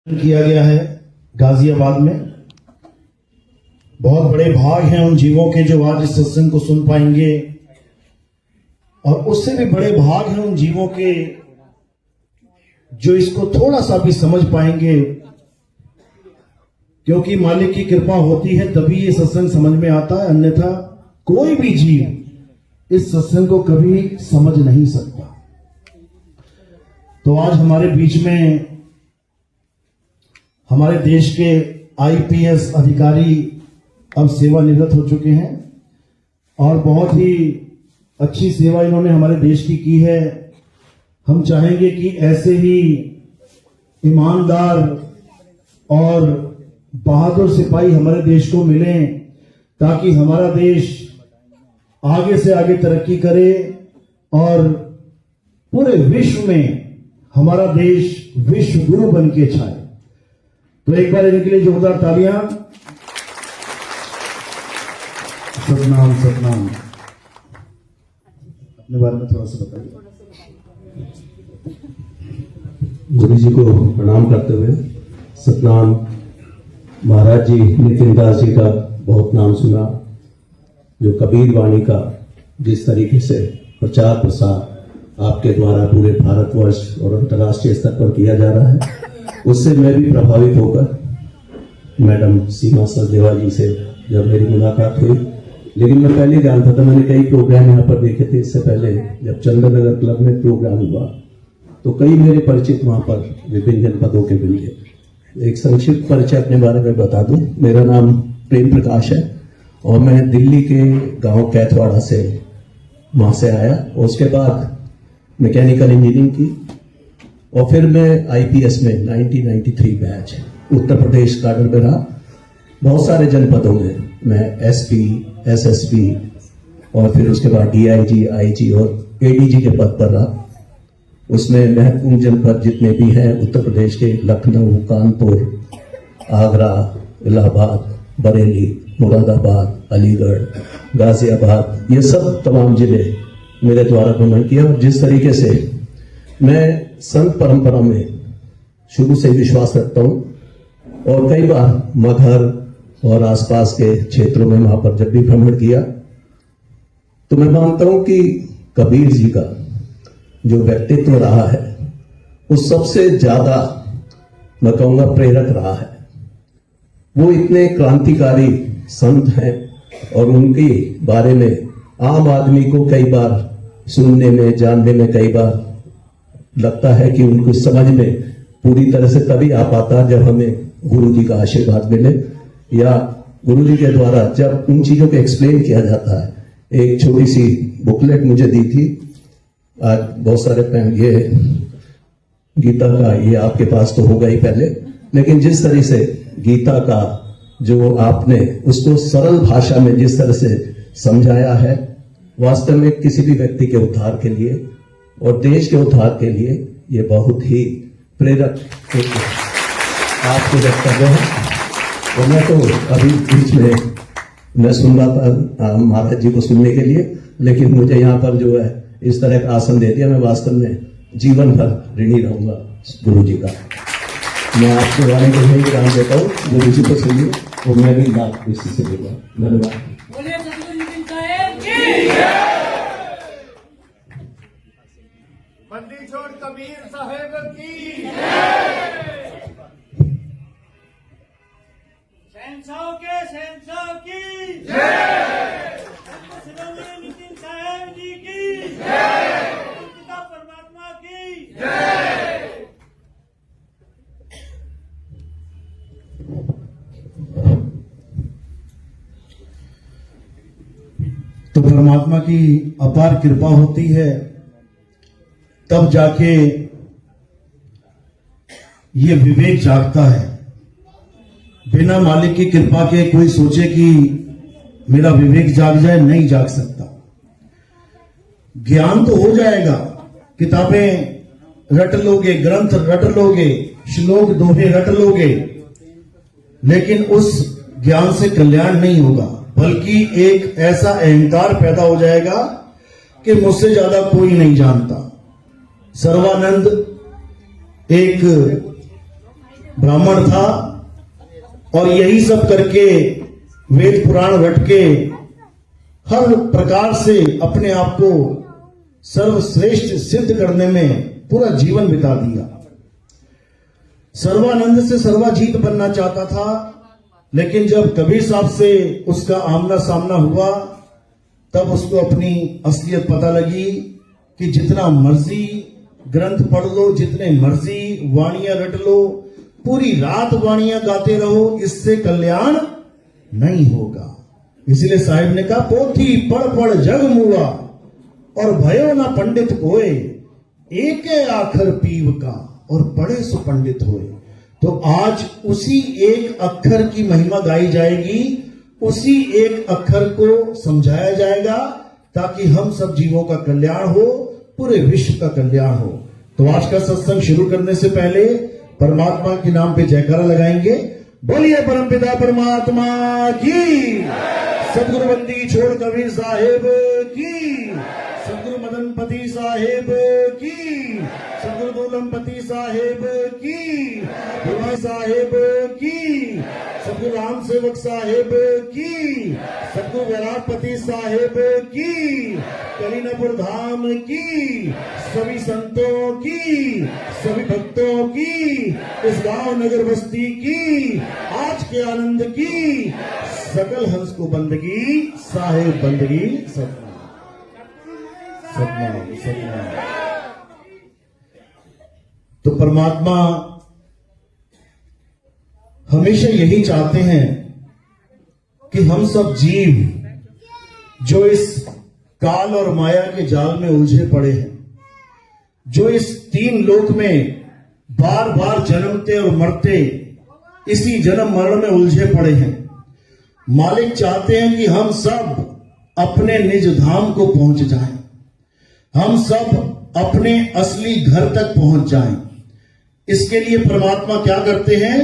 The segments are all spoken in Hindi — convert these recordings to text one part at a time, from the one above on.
किया गया है गाजियाबाद में। बहुत बड़े भाग हैं उन जीवों के जो आज इस सत्संग को सुन पाएंगे, और उससे भी बड़े भाग हैं उन जीवों के जो इसको थोड़ा सा भी समझ पाएंगे, क्योंकि मालिक की कृपा होती है तभी ये सत्संग समझ में आता है, अन्यथा कोई भी जीव इस सत्संग को कभी समझ नहीं सकता। तो आज हमारे बीच में हमारे देश के आईपीएस अधिकारी अब सेवानिवृत्त हो चुके हैं और बहुत ही अच्छी सेवा इन्होंने हमारे देश की है। हम चाहेंगे कि ऐसे ही ईमानदार और बहादुर सिपाही हमारे देश को मिलें, ताकि हमारा देश आगे से आगे तरक्की करे और पूरे विश्व में हमारा देश विश्व गुरु बन के छाए। तो एक बार इनके लिए जोरदार तालियां। सतनाम सतनाम। अपने बारे में थोड़ा सा बताइए। गुरु जी को प्रणाम करते हुए सतनाम। महाराज जी नितिन दास जी का बहुत नाम सुना, जो कबीर वाणी का जिस तरीके से प्रचार प्रसार आपके द्वारा पूरे भारतवर्ष और अंतर्राष्ट्रीय स्तर पर किया जा रहा है, उससे मैं भी प्रभावित होकर मैडम सीमा सचदेवा जी से जब मेरी मुलाकात हुई, लेकिन मैं पहले जानता था, मैंने कई प्रोग्राम यहाँ पर देखे थे। इससे पहले जब चंद्रनगर क्लब में प्रोग्राम हुआ तो कई मेरे परिचित वहां पर विभिन्न जनपदों के मिल गए। एक संक्षिप्त परिचय अपने बारे में बता दूं। मेरा नाम प्रेम प्रकाश है और मैं दिल्ली के गांव कैथवाड़ा से वहां से आया, और उसके बाद मैकेनिकल इंजीनियरिंग की, और फिर मैं आईपीएस में 1993 बैच उत्तर प्रदेश काडर में रहा। बहुत सारे जनपदों में मैं एसपी, एसएसपी और फिर उसके बाद डीआईजी, आईजी और एडीजी के पद पर रहा। उसमें महत्वपूर्ण जनपद जितने भी हैं उत्तर प्रदेश के लखनऊ, कानपुर, आगरा, इलाहाबाद, बरेली, मुरादाबाद, अलीगढ़, गाजियाबाद, ये सब तमाम जिले मेरे द्वारा भ्रमण किया। और जिस तरीके से मैं संत परंपरा में शुरू से विश्वास रखता हूं, और कई बार मगहर और आसपास के क्षेत्रों में वहां पर जब भी भ्रमण किया, तो मैं मानता हूं कि कबीर जी का जो व्यक्तित्व रहा है वो सबसे ज्यादा, मैं कहूंगा, प्रेरक रहा है। वो इतने क्रांतिकारी संत हैं और उनके बारे में आम आदमी को कई बार सुनने में, जानने में कई बार लगता है कि उनको समझ में पूरी तरह से तभी आ पाता है जब हमें गुरु जी का आशीर्वाद मिले, या गुरु जी के द्वारा जब उन चीजों को एक्सप्लेन किया जाता है। एक छोटी सी बुकलेट मुझे दी थी, आज बहुत सारे ये गीता का, ये आपके पास तो होगा ही पहले, लेकिन जिस तरह से गीता का जो आपने उसको सरल भाषा में जिस तरह से समझाया है, वास्तव में किसी भी व्यक्ति के उद्धार के लिए और देश के उद्धार के लिए ये बहुत ही प्रेरक आपके वक्तव्य है। और मैं तो अभी बीच में मैं सुन रहा था महाराज जी को सुनने के लिए, लेकिन मुझे यहाँ पर जो है इस तरह का आसन दे दिया। मैं वास्तव में जीवन भर ऋणी रहूंगा गुरु जी का। मैं आपके बारे में यही ज्ञान देता हूँ, गुरु जी को सुनिए और मैं भी लाभ इसी से दूंगा। धन्यवाद। बंदी छोड़ कबीर साहेब की, शहंशाह के शहंशाह की, शिरोमणि नितिन साहेब जी की, पिता परमात्मा की। तो परमात्मा की अपार कृपा होती है, तब जाके ये विवेक जागता है। बिना मालिक की कृपा के कोई सोचे कि मेरा विवेक जाग जाए, नहीं जाग सकता। ज्ञान तो हो जाएगा, किताबें रट लोगे, ग्रंथ रट लोगे, श्लोक दोहे रट लोगे, लेकिन उस ज्ञान से कल्याण नहीं होगा, बल्कि एक ऐसा अहंकार पैदा हो जाएगा कि मुझसे ज्यादा कोई नहीं जानता। सर्वानंद एक ब्राह्मण था और यही सब करके वेद पुराण रट के हर प्रकार से अपने आप को सर्वश्रेष्ठ सिद्ध करने में पूरा जीवन बिता दिया। सर्वानंद से सर्वाजीत बनना चाहता था, लेकिन जब कबीर साहब से उसका आमना सामना हुआ तब उसको अपनी असलियत पता लगी कि जितना मर्जी ग्रंथ पढ़ लो, जितने मर्जी वाणियां रट लो, पूरी रात वाणियां गाते रहो, इससे कल्याण नहीं होगा। इसलिए साहिब ने कहा, पोथी पढ़ पढ़ जग मुआ और भयो ना पंडित कोय, एक आखर पीव का और पढ़े सो पंडित होए। तो आज उसी एक अक्षर की महिमा गाई जाएगी, उसी एक अक्षर को समझाया जाएगा ताकि हम सब जीवों का कल्याण हो, पूरे विश्व का कल्याण हो। तो आज का सत्संग शुरू करने से पहले परमात्मा के नाम पे जयकारा लगाएंगे। बोलिए परमपिता परमात्मा की, सदगुरु बंदी छोड़ कबीर साहेब की, सदगुरु मदनपति साहेब की, सदगुरु दोलमपति साहेब की, भुवा साहेब की, सदगुरु राम सेवक साहेब की, सदगुरु विराटपति साहेब की, कलीनपुर धाम की, सभी संतों की, सभी भक्तों की, इस गांव नगर बस्ती की, आज के आनंद की, सकल हंस को बंदगी, साहेब बंदगी, सतनाम सतनाम सतनाम। तो परमात्मा हमेशा यही चाहते हैं कि हम सब जीव जो इस काल और माया के जाल में उलझे पड़े हैं, जो इस तीन लोक में बार बार जन्मते और मरते, इसी जन्म मरण में उलझे पड़े हैं, मालिक चाहते हैं कि हम सब अपने निज धाम को पहुंच जाएं, हम सब अपने असली घर तक पहुंच जाएं। इसके लिए परमात्मा क्या करते हैं?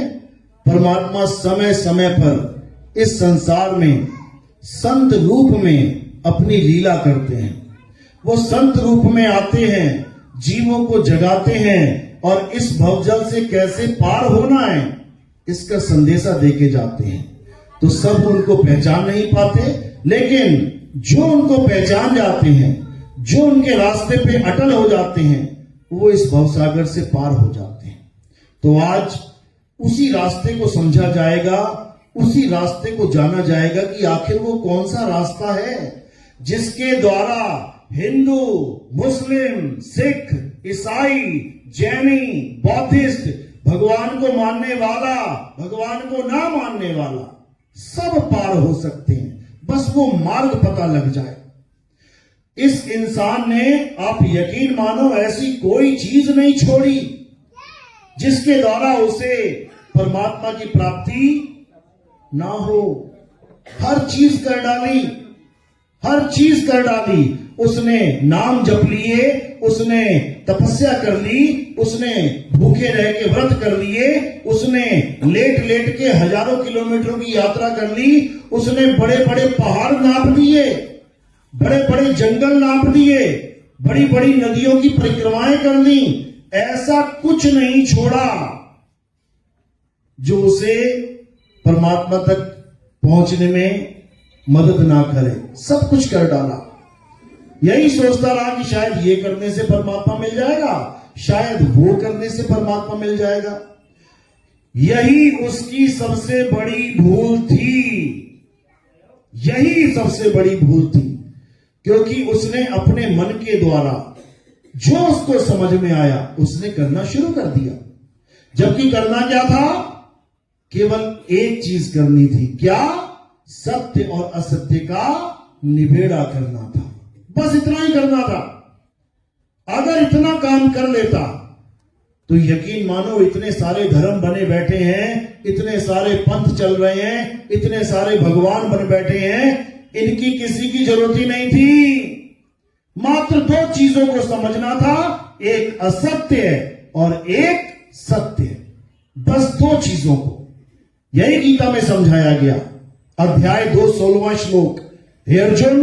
परमात्मा समय समय पर इस संसार में संत रूप में अपनी लीला करते हैं। वो संत रूप में आते हैं, जीवों को जगाते हैं और इस भवजल से कैसे पार होना है इसका संदेशा देके जाते हैं। तो सब उनको पहचान नहीं पाते, लेकिन जो उनको पहचान जाते हैं, जो उनके रास्ते पे अटल हो जाते हैं, वो इस भवसागर से पार हो जाते हैं। तो आज उसी रास्ते को समझा जाएगा, उसी रास्ते को जाना जाएगा कि आखिर वो कौन सा रास्ता है जिसके द्वारा हिंदू, मुस्लिम, सिख, ईसाई, जैनी, बौद्धिस्ट, भगवान को मानने वाला, भगवान को ना मानने वाला सब पार हो सकते हैं, बस वो मार्ग पता लग जाए। इस इंसान ने, आप यकीन मानो, ऐसी कोई चीज नहीं छोड़ी जिसके द्वारा उसे परमात्मा की प्राप्ति ना हो। हर चीज कर डाली, हर चीज कर डाली। उसने नाम जप लिए, उसने तपस्या कर ली, उसने भूखे रह के व्रत कर लिए, उसने लेट लेट के हजारों किलोमीटरों की यात्रा कर ली, उसने बड़े बड़े पहाड़ नाप दिए, बड़े बड़े जंगल नाप दिए, बड़ी बड़ी नदियों की परिक्रमाएं कर ली। ऐसा कुछ नहीं छोड़ा जो उसे परमात्मा तक पहुंचने में मदद ना करे। सब कुछ कर डाला। यही सोचता रहा कि शायद ये करने से परमात्मा मिल जाएगा, शायद वो करने से परमात्मा मिल जाएगा। यही उसकी सबसे बड़ी भूल थी, यही सबसे बड़ी भूल थी, क्योंकि उसने अपने मन के द्वारा जो उसको समझ में आया उसने करना शुरू कर दिया। जबकि करना क्या था? केवल एक चीज करनी थी। क्या? सत्य और असत्य का निबेड़ा करना था, बस इतना ही करना था। अगर इतना काम कर लेता तो यकीन मानो, इतने सारे धर्म बने बैठे हैं, इतने सारे पंथ चल रहे हैं, इतने सारे भगवान बन बैठे हैं, इनकी किसी की जरूरत ही नहीं थी। मात्र दो चीजों को समझना था, एक असत्य है और एक सत्य है, बस दो चीजों को। यही गीता में समझाया गया। अध्याय 2 16वां श्लोक। हे अर्जुन,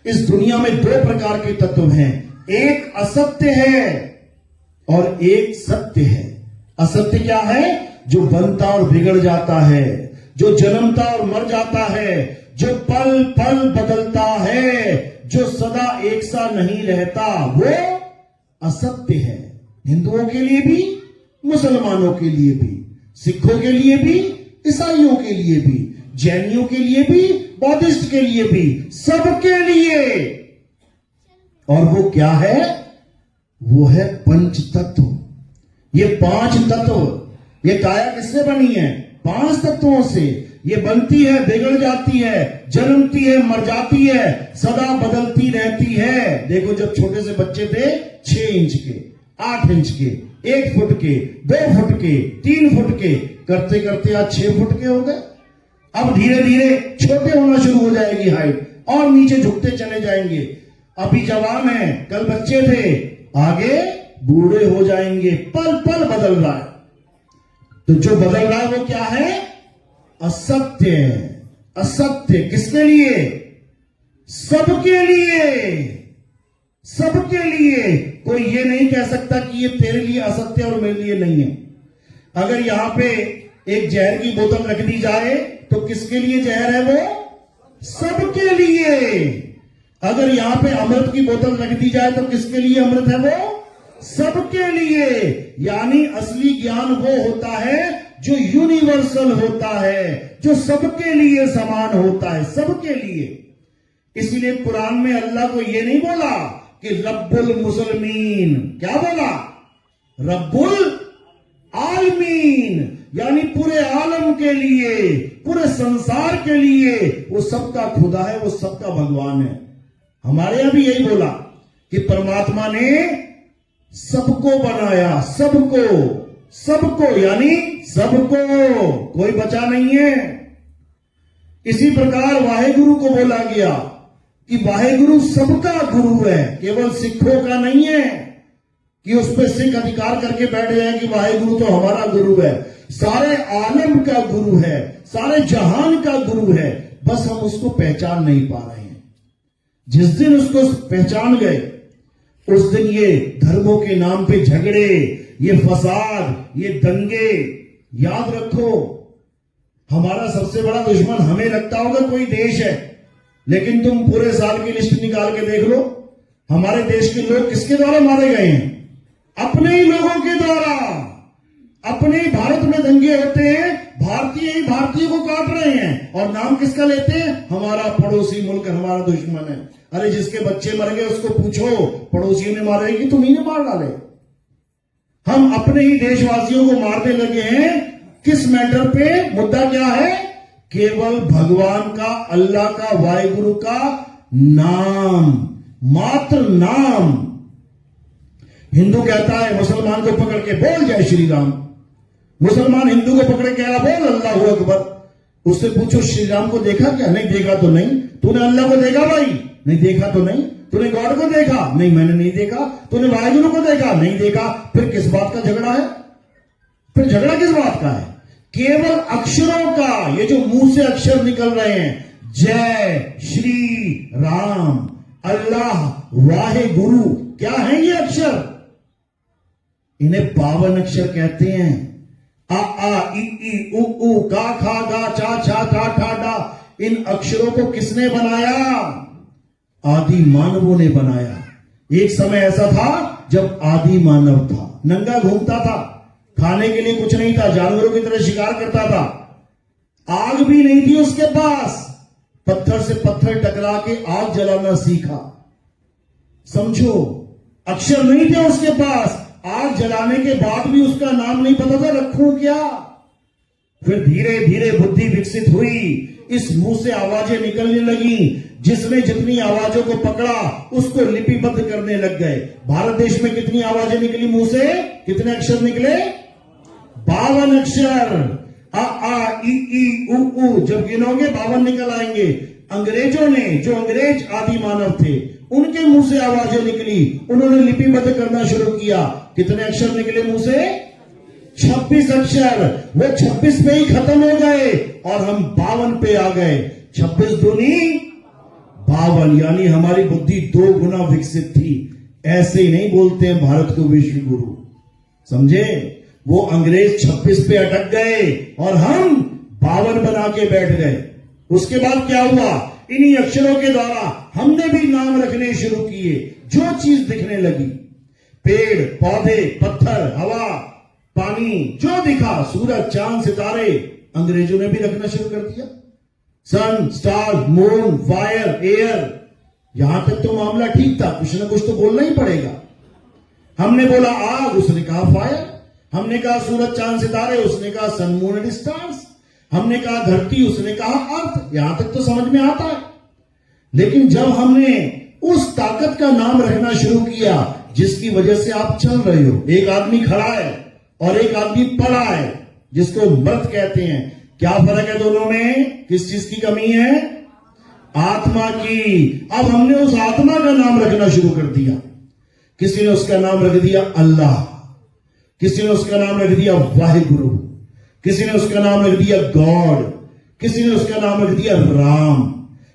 इस दुनिया में दो प्रकार के तत्व हैं, एक असत्य है और एक सत्य है। असत्य क्या है? जो बनता और बिगड़ जाता है, जो जन्मता और मर जाता है, जो पल पल बदलता है, जो सदा एक सा नहीं रहता, वो असत्य है। हिंदुओं के लिए भी, मुसलमानों के लिए भी, सिखों के लिए भी, ईसाइयों के लिए भी, जैनियों के लिए भी, बौद्धिस्ट के लिए भी, सबके लिए। और वो क्या है? वो है पंच तत्व। ये 5 तत्व। ये काया किससे बनी है? 5 तत्वों से। ये बनती है, बिगड़ जाती है, जन्मती है, मर जाती है, सदा बदलती रहती है। देखो, जब छोटे से बच्चे थे, 6 इंच के, 8 इंच के, 1 फुट के, 2 फुट के, 3 फुट के, करते करते आज 6 फुट के हो गए। अब धीरे धीरे छोटे होना शुरू हो जाएगी हाइट, और नीचे झुकते चले जाएंगे। अभी जवान है, कल बच्चे थे, आगे बूढ़े हो जाएंगे। पल पल बदल रहा है। तो जो बदल रहा है वो क्या है? असत्य है। असत्य किसके लिए? सबके लिए। सबके लिए। कोई ये नहीं कह सकता कि ये तेरे लिए असत्य और मेरे लिए नहीं है। अगर यहां पे एक जहर की बोतल रख दी जाए तो किसके लिए जहर है? वो सबके लिए। अगर यहां पे अमृत की बोतल रख दी जाए तो किसके लिए अमृत है? वो सबके लिए। यानी असली ज्ञान वो होता है जो यूनिवर्सल होता है, जो सबके लिए समान होता है, सबके लिए। इसीलिए कुरान में अल्लाह को ये नहीं बोला कि रब्बुल मुसलमीन, क्या बोला? रब्बुल आलमीन, यानी पूरे आलम के लिए, पूरे संसार के लिए। वो सबका खुदा है, वो सबका भगवान है। हमारे यहां भी यही बोला कि परमात्मा ने सबको बनाया, सबको, सबको, यानी सबको, कोई बचा नहीं है। इसी प्रकार वाहेगुरु को बोला गया कि वाहेगुरु सबका गुरु है, केवल सिखों का नहीं है कि उस पर सिख अधिकार करके बैठ जाए कि वाहेगुरु तो हमारा गुरु है। सारे आलम का गुरु है, सारे जहान का गुरु है, बस हम उसको पहचान नहीं पा रहे हैं। जिस दिन उसको पहचान गए, उस दिन ये धर्मों के नाम पे झगड़े, ये फसाद, ये दंगे, याद रखो, हमारा सबसे बड़ा दुश्मन हमें लगता होगा कोई देश है, लेकिन तुम पूरे साल की लिस्ट निकाल के देख लो, हमारे देश के लोग किसके द्वारा मारे गए हैं? अपने ही लोगों के द्वारा। अपने ही भारत में दंगे होते हैं, भारतीय ही भारतीय को काट रहे हैं, और नाम किसका लेते हैं? हमारा पड़ोसी मुल्क हमारा दुश्मन है। अरे जिसके बच्चे मर गए उसको पूछो पड़ोसियों ने मारे कि तुम ही ने मार डाले। हम अपने ही देशवासियों को मारने लगे हैं। किस मैटर पे? मुद्दा क्या है? केवल भगवान का, अल्लाह का, वाहेगुरु का नाम, मात्र नाम। हिंदू कहता है मुसलमान को पकड़ के बोल जय श्री राम, मुसलमान हिंदू को पकड़ के बोल अल्लाहू अकबर। उससे पूछो श्री राम को देखा क्या? नहीं देखा तो नहीं। तूने अल्लाह को देखा भाई? नहीं देखा तो नहीं। तूने गॉड को देखा? नहीं मैंने नहीं देखा। तूने वाहेगुरु को देखा? नहीं देखा। फिर किस बात का झगड़ा है? फिर झगड़ा किस बात का है? केवल अक्षरों का। ये जो मुंह से अक्षर निकल रहे हैं, जय श्री राम, अल्लाह, वाहेगुरु, क्या है ये अक्षर? इन्हें 52 अक्षर कहते हैं। आ आ ई ई उ उ का खा गा चा छा टा ठा डा। इन अक्षरों को किसने बनाया? आदि मानवों ने बनाया। एक समय ऐसा था जब आदि मानव था, नंगा घूमता था, खाने के लिए कुछ नहीं था, जानवरों की तरह शिकार करता था, आग भी नहीं थी उसके पास, पत्थर से पत्थर टकरा के आग जलाना सीखा। समझो, अक्षर नहीं थे उसके पास, आग जलाने के बाद भी उसका नाम नहीं पता था, रखूं क्या? फिर धीरे धीरे बुद्धि विकसित हुई, इस मुंह से आवाजें निकलने लगी। जिसने जितनी आवाजों को पकड़ा उसको लिपिबद्ध करने लग गए। भारत देश में कितनी आवाजें निकली मुंह से? कितने अक्षर निकले? 52 अक्षर। आ आ ई ई उ उ जब गिनोगे 52 निकल आएंगे। अंग्रेजों ने, जो अंग्रेज आदि मानव थे, उनके मुंह से आवाजें निकली, उन्होंने लिपिबद्ध करना शुरू किया। कितने अक्षर निकले मुंह से? 26 अक्षर। वो 26 पे ही खत्म हो गए और हम 52 पे आ गए। 26 दूनी 52, यानी हमारी बुद्धि 2 गुना विकसित थी। ऐसे ही नहीं बोलते हैं भारत को विश्व गुरु, समझे? वो अंग्रेज 26 पे अटक गए और हम 52 बना के बैठ गए। उसके बाद क्या हुआ, इन्हीं अक्षरों के द्वारा हमने भी नाम रखने शुरू किए। जो चीज दिखने लगी, पेड़ पौधे पत्थर हवा पानी, जो दिखा, सूरज चांद सितारे, अंग्रेजों ने भी रखना शुरू कर दिया। सन स्टार मून फायर एयर, यहां तक तो मामला ठीक था, कुछ ना कुछ तो बोलना ही पड़ेगा। हमने बोला आग, उसने कहा फायर। हमने कहा सूरज चांद सितारे, उसने कहा सन मून एंड स्टार्स। हमने कहा धरती, उसने कहा अर्थ। यहां तक तो समझ में आता है। लेकिन जब हमने उस ताकत का नाम रखना शुरू किया जिसकी वजह से आप चल रहे हो, एक आदमी खड़ा है और एक आदमी पड़ा है जिसको मृत कहते हैं, क्या फर्क है दोनों में? किस चीज की कमी है? आत्मा की। अब हमने उस आत्मा का नाम रखना शुरू कर दिया। किसी ने उसका नाम रख दिया अल्लाह, किसी ने उसका नाम रख दिया वाहिगुरु, किसी ने उसका नाम रख दिया गॉड, किसी ने उसका नाम रख दिया राम।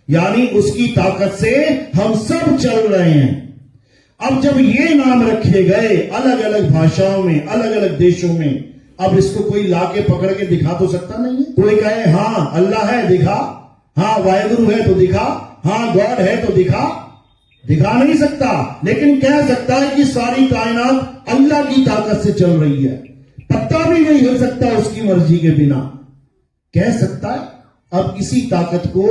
यानी उसकी ताकत से हम सब चल रहे हैं। अब जब ये नाम रखे गए अलग अलग भाषाओं में, अलग अलग देशों में, अब इसको कोई लाके पकड़ के दिखा तो सकता नहीं है। कोई कहे हाँ अल्लाह है, दिखा, हाँ वाहिगुरु है तो दिखा, हाँ गॉड है तो दिखा नहीं सकता। लेकिन कह सकता है कि सारी कायनात अल्लाह की ताकत से चल रही है। पत्ता भी नहीं हिल सकता उसकी मर्जी के बिना, कह सकता है। अब इसी ताकत को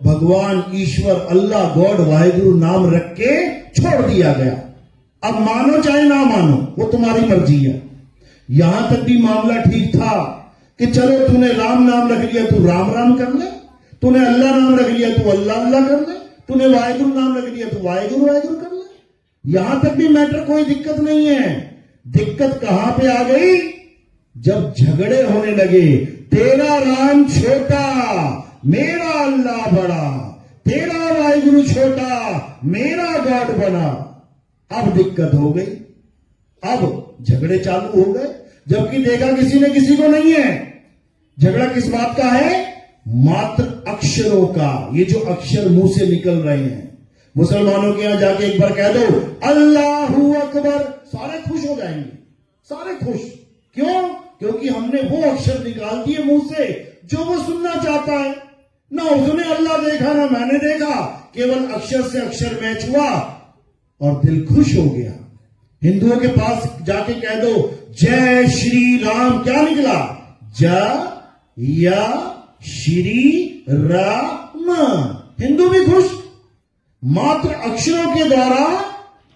भगवान ईश्वर अल्लाह गॉड वाहिगुरु नाम रख के छोड़ दिया गया। अब मानो चाहे ना मानो, वो तुम्हारी मर्जी है। यहां तक भी मामला ठीक था कि चलो तूने राम नाम रख लिया, तू राम राम कर ले, तूने अल्लाह नाम रख लिया, तू अल्लाह अल्लाह कर ले, तूने वाहिगुरु नाम रख लिया, तू वाहिगुरु वाहिगुरु कर ले। यहां तक भी मैटर कोई दिक्कत नहीं है। दिक्कत कहां पे आ गई? जब झगड़े होने लगे। तेरा राम छोटा, मेरा अल्लाह बड़ा, तेरा वाहिगुरु छोटा, मेरा गॉड बना। अब दिक्कत हो गई, अब झगड़े चालू हो गए, जबकि देखा किसी ने किसी को नहीं है। झगड़ा किस बात का है? मात्र अक्षरों का। ये जो अक्षर मुंह से निकल रहे हैं, मुसलमानों के यहां जाके एक बार कह दो अल्लाहू अकबर, सारे खुश हो जाएंगे, सारे खुश। क्यों? क्योंकि हमने वो अक्षर निकाल दिए मुंह से जो वो सुनना चाहता है। ना उसने अल्लाह देखा ना मैंने देखा, केवल अक्षर से अक्षर मैच हुआ और दिल खुश हो गया। हिंदुओं के पास जाके कह दो जय श्री राम, क्या निकला? जय या श्री राम। हिंदू भी खुश। मात्र अक्षरों के द्वारा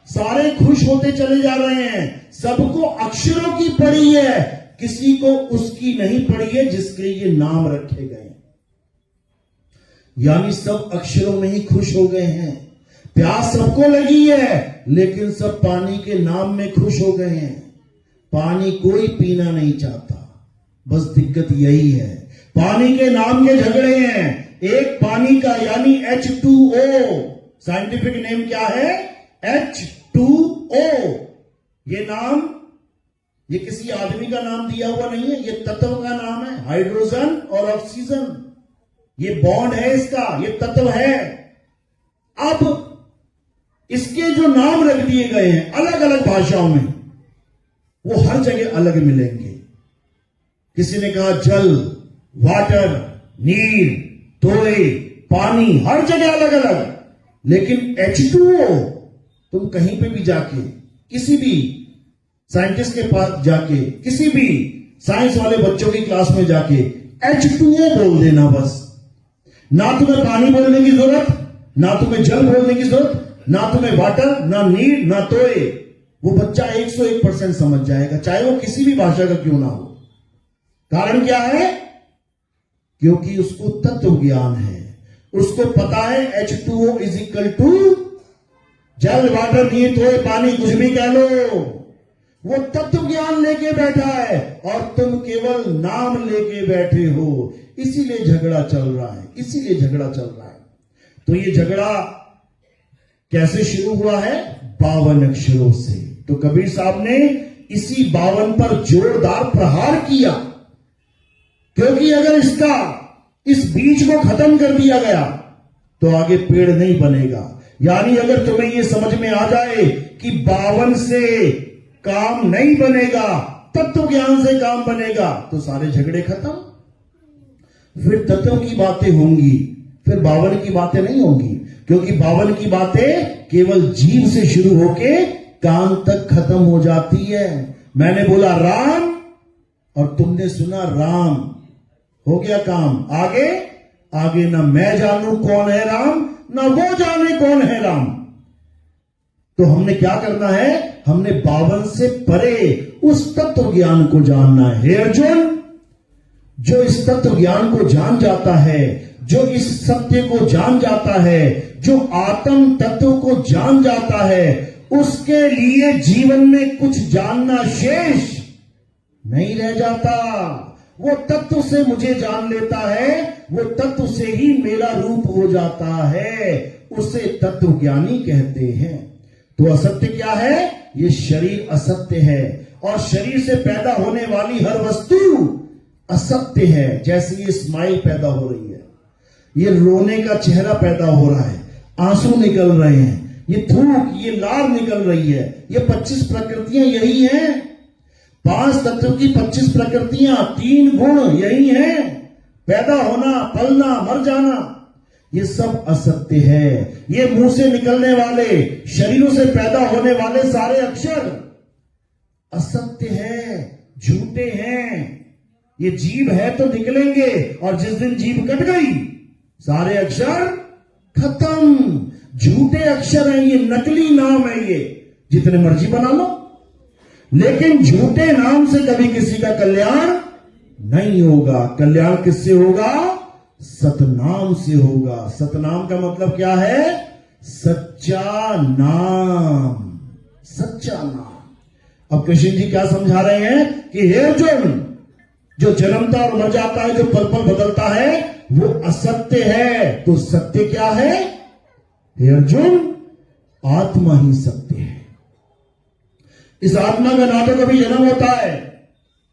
सारे खुश होते चले जा रहे हैं। सबको अक्षरों की पड़ी है, किसी को उसकी नहीं पड़ी है जिसके ये नाम रखे गए। यानी सब अक्षरों में ही खुश हो गए हैं। प्यास सबको लगी है, लेकिन सब पानी के नाम में खुश हो गए हैं। पानी कोई पीना नहीं चाहता, बस दिक्कत यही है। पानी के नाम के झगड़े हैं। एक पानी का यानी H2O, साइंटिफिक नेम क्या है? H2O। ये नाम, ये किसी आदमी का नाम दिया हुआ नहीं है, ये तत्व का नाम है। हाइड्रोजन और ऑक्सीजन, ये बॉन्ड है इसका, ये तत्व है। अब इसके जो नाम रख दिए गए हैं अलग अलग भाषाओं में, वो हर जगह अलग मिलेंगे। किसी ने कहा जल, वाटर, नीर, तोय, पानी, हर जगह अलग अलग। लेकिन H2O तुम कहीं पे भी जाके, किसी भी साइंटिस्ट के पास जाके, किसी भी साइंस वाले बच्चों की क्लास में जाके H2O बोल देना बस। ना तुम्हें पानी बोलने की जरूरत, ना तुम्हें जल बोलने की जरूरत, ना तुम्हें वाटर, ना नीर, ना तोय। वो बच्चा 101% समझ जाएगा, चाहे वो किसी भी भाषा का क्यों ना हो। कारण क्या है? क्योंकि उसको तत्व ज्ञान है। उसको पता है H2O इज इक्वल टू जल, वाटर, नीर, तोय, पानी, कुछ भी कह लो। वो तत्व ज्ञान लेके बैठा है और तुम केवल नाम लेके बैठे हो। इसीलिए झगड़ा चल रहा है, इसीलिए झगड़ा चल रहा है। तो ये झगड़ा कैसे शुरू हुआ है? 52 अक्षरों से। तो कबीर साहब ने इसी 52 पर जोरदार प्रहार किया, क्योंकि अगर इस बीज को खत्म कर दिया गया तो आगे पेड़ नहीं बनेगा। यानी अगर तुम्हें यह समझ में आ जाए कि 52 से काम नहीं बनेगा, तत्व ज्ञान से काम बनेगा तो सारे झगड़े खत्म। फिर तत्व की बातें होंगी, फिर 52 की बातें नहीं होंगी, क्योंकि 52 की बातें केवल जीव से शुरू होके कान तक खत्म हो जाती है। मैंने बोला राम और तुमने सुना राम, हो गया काम। आगे आगे ना मैं जानूं कौन है राम, ना वो जाने कौन है राम। तो हमने क्या करना है, हमने 52 से परे उस तत्व ज्ञान को जानना है। हे अर्जुन, जो इस तत्व ज्ञान को जान जाता है, जो इस सत्य को जान जाता है, जो आत्म तत्व को जान जाता है, उसके लिए जीवन में कुछ जानना शेष नहीं रह जाता। वो तत्व से मुझे जान लेता है, वो तत्व से ही मेरा रूप हो जाता है, उसे तत्व ज्ञानी कहते हैं। तो असत्य क्या है, ये शरीर असत्य है, और शरीर से पैदा होने वाली हर वस्तु असत्य है। जैसे ये स्माइल पैदा हो रही है, ये रोने का चेहरा पैदा हो रहा है, आंसू निकल रहे हैं, ये थूक, ये लार निकल रही है, ये 25 प्रकृतियां यही हैं। 5 तत्व की 25 प्रकृतियां, 3 गुण यही हैं। पैदा होना, पलना, मर जाना, ये सब असत्य है। ये मुंह से निकलने वाले, शरीरों से पैदा होने वाले सारे अक्षर असत्य है, झूठे हैं। ये जीभ है तो निकलेंगे, और जिस दिन जीभ कट गई सारे अक्षर खत्म। झूठे अक्षर हैं ये, नकली नाम है ये, जितने मर्जी बना लो, लेकिन झूठे नाम से कभी किसी का कल्याण नहीं होगा। कल्याण किससे होगा, सतनाम से होगा। सतनाम का मतलब क्या है, सच्चा नाम, सच्चा नाम। अब कृष्ण जी क्या समझा रहे हैं कि हे अर्जुन, जो जन्मता और मर जाता है, जो पल पल बदलता है, वो असत्य है। तो सत्य क्या है, हे अर्जुन, आत्मा ही सत्य है। इस आत्मा का ना तो कभी जन्म होता है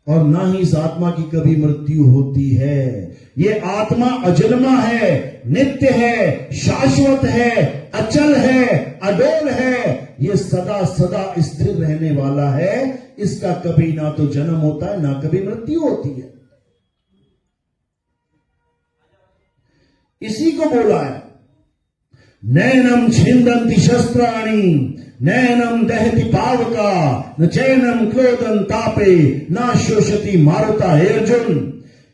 और ना ही इस आत्मा की कभी मृत्यु होती है। ये आत्मा अजन्मा है, नित्य है, शाश्वत है, अचल है, अडोल है। ये सदा सदा स्थिर रहने वाला है। इसका कभी ना तो जन्म होता है, ना कभी मृत्यु होती है। इसी को बोला है, नैनम छिंदन्ति शस्त्राणि, नैनम दहति पावका, न चैनम क्रोधन तापे, ना शोषति मारुता। हे अर्जुन,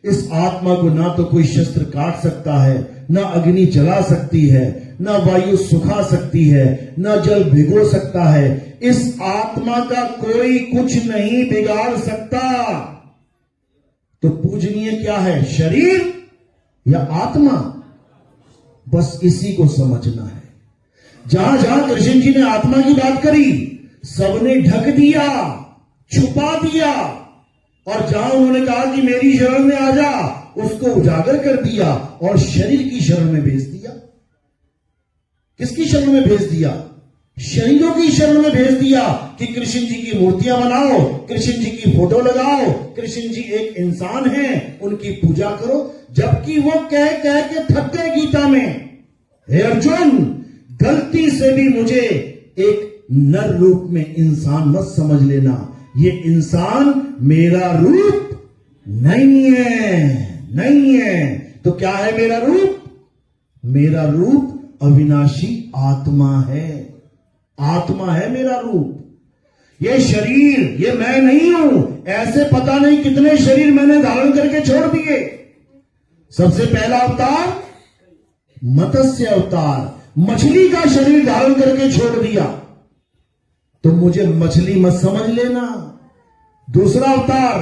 इस आत्मा को ना तो कोई शस्त्र काट सकता है, ना अग्नि जला सकती है, ना वायु सुखा सकती है, ना जल भिगो सकता है। इस आत्मा का कोई कुछ नहीं बिगाड़ सकता। तो पूजनीय क्या है, शरीर या आत्मा? बस इसी को समझना है। जहां जहां कृष्ण जी ने आत्मा की बात करी, सबने ढक दिया, छुपा दिया, और जहां उन्होंने कहा कि मेरी शरण में आ जा, उसको उजागर कर दिया और शरीर की शरण में भेज दिया। किसकी शरण में भेज दिया? शरीरों की शरण में भेज दिया कि कृष्ण जी की मूर्तियां बनाओ, कृष्ण जी की फोटो लगाओ, कृष्ण जी एक इंसान हैं, उनकी पूजा करो। जबकि वो कह कह के थक गए गीता में, हे अर्जुन, गलती से भी मुझे एक नर रूप में इंसान मत समझ लेना। ये इंसान मेरा रूप नहीं है, नहीं है। तो क्या है मेरा रूप? मेरा रूप अविनाशी आत्मा है। आत्मा है मेरा रूप। ये शरीर, ये मैं नहीं हूं। ऐसे पता नहीं कितने शरीर मैंने धारण करके छोड़ दिए। सबसे पहला अवतार मत्स्य अवतार, मछली का शरीर धारण करके छोड़ दिया, तो मुझे मछली मत समझ लेना। दूसरा अवतार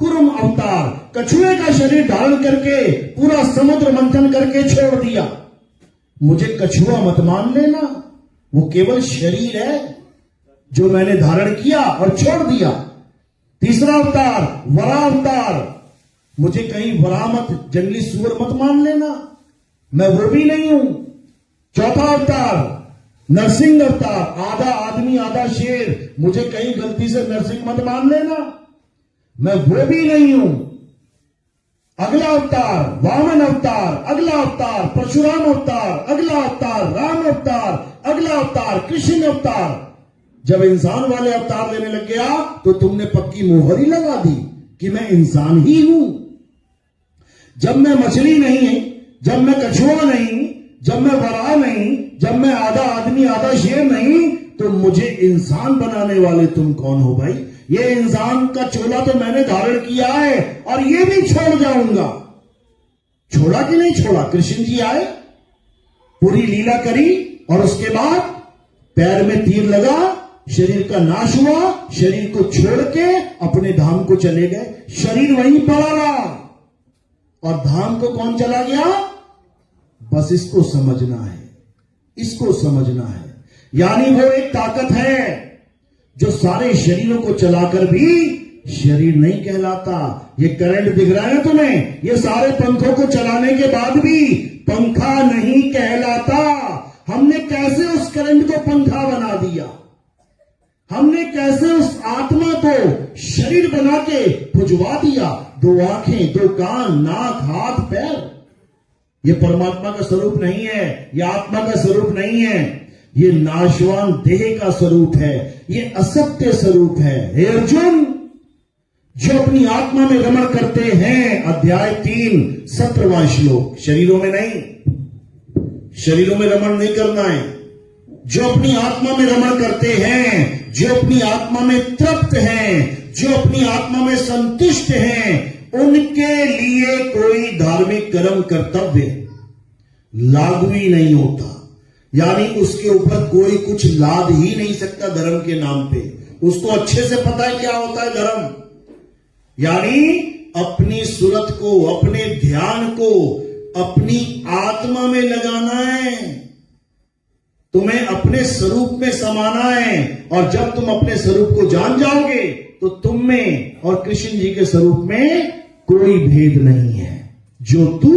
कुर्म अवतार, कछुए का शरीर धारण करके पूरा समुद्र मंथन करके छोड़ दिया, मुझे कछुआ मत मान लेना। वो केवल शरीर है जो मैंने धारण किया और छोड़ दिया। तीसरा अवतार वरा अवतार, मुझे कहीं वरा मत, जंगली सुअर मत मान लेना, मैं वो भी नहीं हूं। चौथा अवतार नरसिंह अवतार, आधा आदमी आधा शेर, मुझे कहीं गलती से नरसिंह मत मान लेना, मैं वो भी नहीं हूं। अगला अवतार वामन अवतार, अगला अवतार परशुराम अवतार, अगला अवतार राम अवतार, अगला अवतार कृष्ण अवतार। जब इंसान वाले अवतार लेने लग गया तो तुमने पक्की मोहर ही लगा दी कि मैं इंसान ही हूं। जब मैं मछली नहीं, जब मैं कछुआ नहीं, जब मैं वराह नहीं, जब मैं आधा आदमी आधा शेर नहीं, तो मुझे इंसान बनाने वाले तुम कौन हो भाई? ये इंसान का चोला तो मैंने धारण किया है और ये भी छोड़ जाऊंगा। छोड़ा कि नहीं छोड़ा? कृष्ण जी आए, पूरी लीला करी और उसके बाद पैर में तीर लगा, शरीर का नाश हुआ, शरीर को छोड़ के अपने धाम को चले गए। शरीर वहीं पड़ा रहा और धाम को कौन चला गया? बस इसको समझना है, इसको समझना है। यानी वो एक ताकत है जो सारे शरीरों को चलाकर भी शरीर नहीं कहलाता। ये करंट दिख रहा है तुम्हें, ये सारे पंखों को चलाने के बाद भी पंखा नहीं कहलाता। हमने कैसे उस करंट को पंखा बना दिया? हमने कैसे उस आत्मा को शरीर बना के खुजवा दिया? 2 आंखें, 2 कान, नाक, हाथ, पैर। ये परमात्मा का स्वरूप नहीं है, ये आत्मा का स्वरूप नहीं है, ये नाशवान देह का स्वरूप है, ये असत्य स्वरूप है। हे अर्जुन, जो अपनी आत्मा में रमण करते हैं, अध्याय 3 17वां श्लोक, शरीरों में नहीं, शरीरों में रमण नहीं करना है। जो अपनी आत्मा में रमण करते हैं, जो अपनी आत्मा में तृप्त हैं, जो अपनी आत्मा में संतुष्ट हैं, उनके लिए कोई धार्मिक कर्म कर्तव्य लागू ही नहीं होता। यानी उसके ऊपर कोई कुछ लाद ही नहीं सकता धर्म के नाम पे। उसको अच्छे से पता है क्या होता है धर्म। यानी अपनी सूरत को, अपने ध्यान को अपनी आत्मा में लगाना है, तुम्हें अपने स्वरूप में समाना है। और जब तुम अपने स्वरूप को जान जाओगे तो तुम में और कृष्ण जी के स्वरूप में कोई भेद नहीं है। जो तू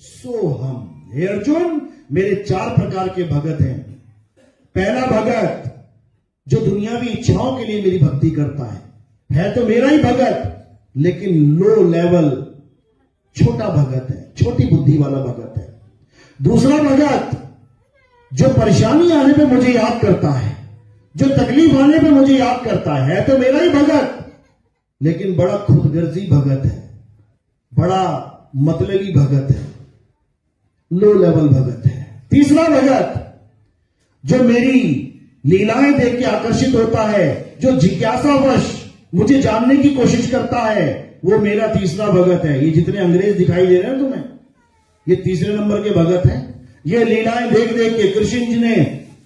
सो हम। हे अर्जुन, मेरे 4 प्रकार के भगत हैं। पहला भगत जो दुनियावी इच्छाओं के लिए मेरी भक्ति करता है तो मेरा ही भगत, लेकिन लो लेवल, छोटा भगत है, छोटी बुद्धि वाला भगत है। दूसरा भगत जो परेशानी आने पे मुझे याद करता है, जो तकलीफ आने पे मुझे याद करता है तो मेरा ही भगत, लेकिन बड़ा खुदगर्जी भगत है, बड़ा मतलबी भगत है, लो लेवल भगत है। तीसरा भगत जो मेरी लीलाएं देख के आकर्षित होता है, जो जिज्ञासावश मुझे जानने की कोशिश करता है, वो मेरा तीसरा भगत है। ये जितने अंग्रेज दिखाई दे रहे हैं तुम्हें, ये तीसरे नंबर के भगत हैं। ये लीलाएं देख देख के कृष्ण जी ने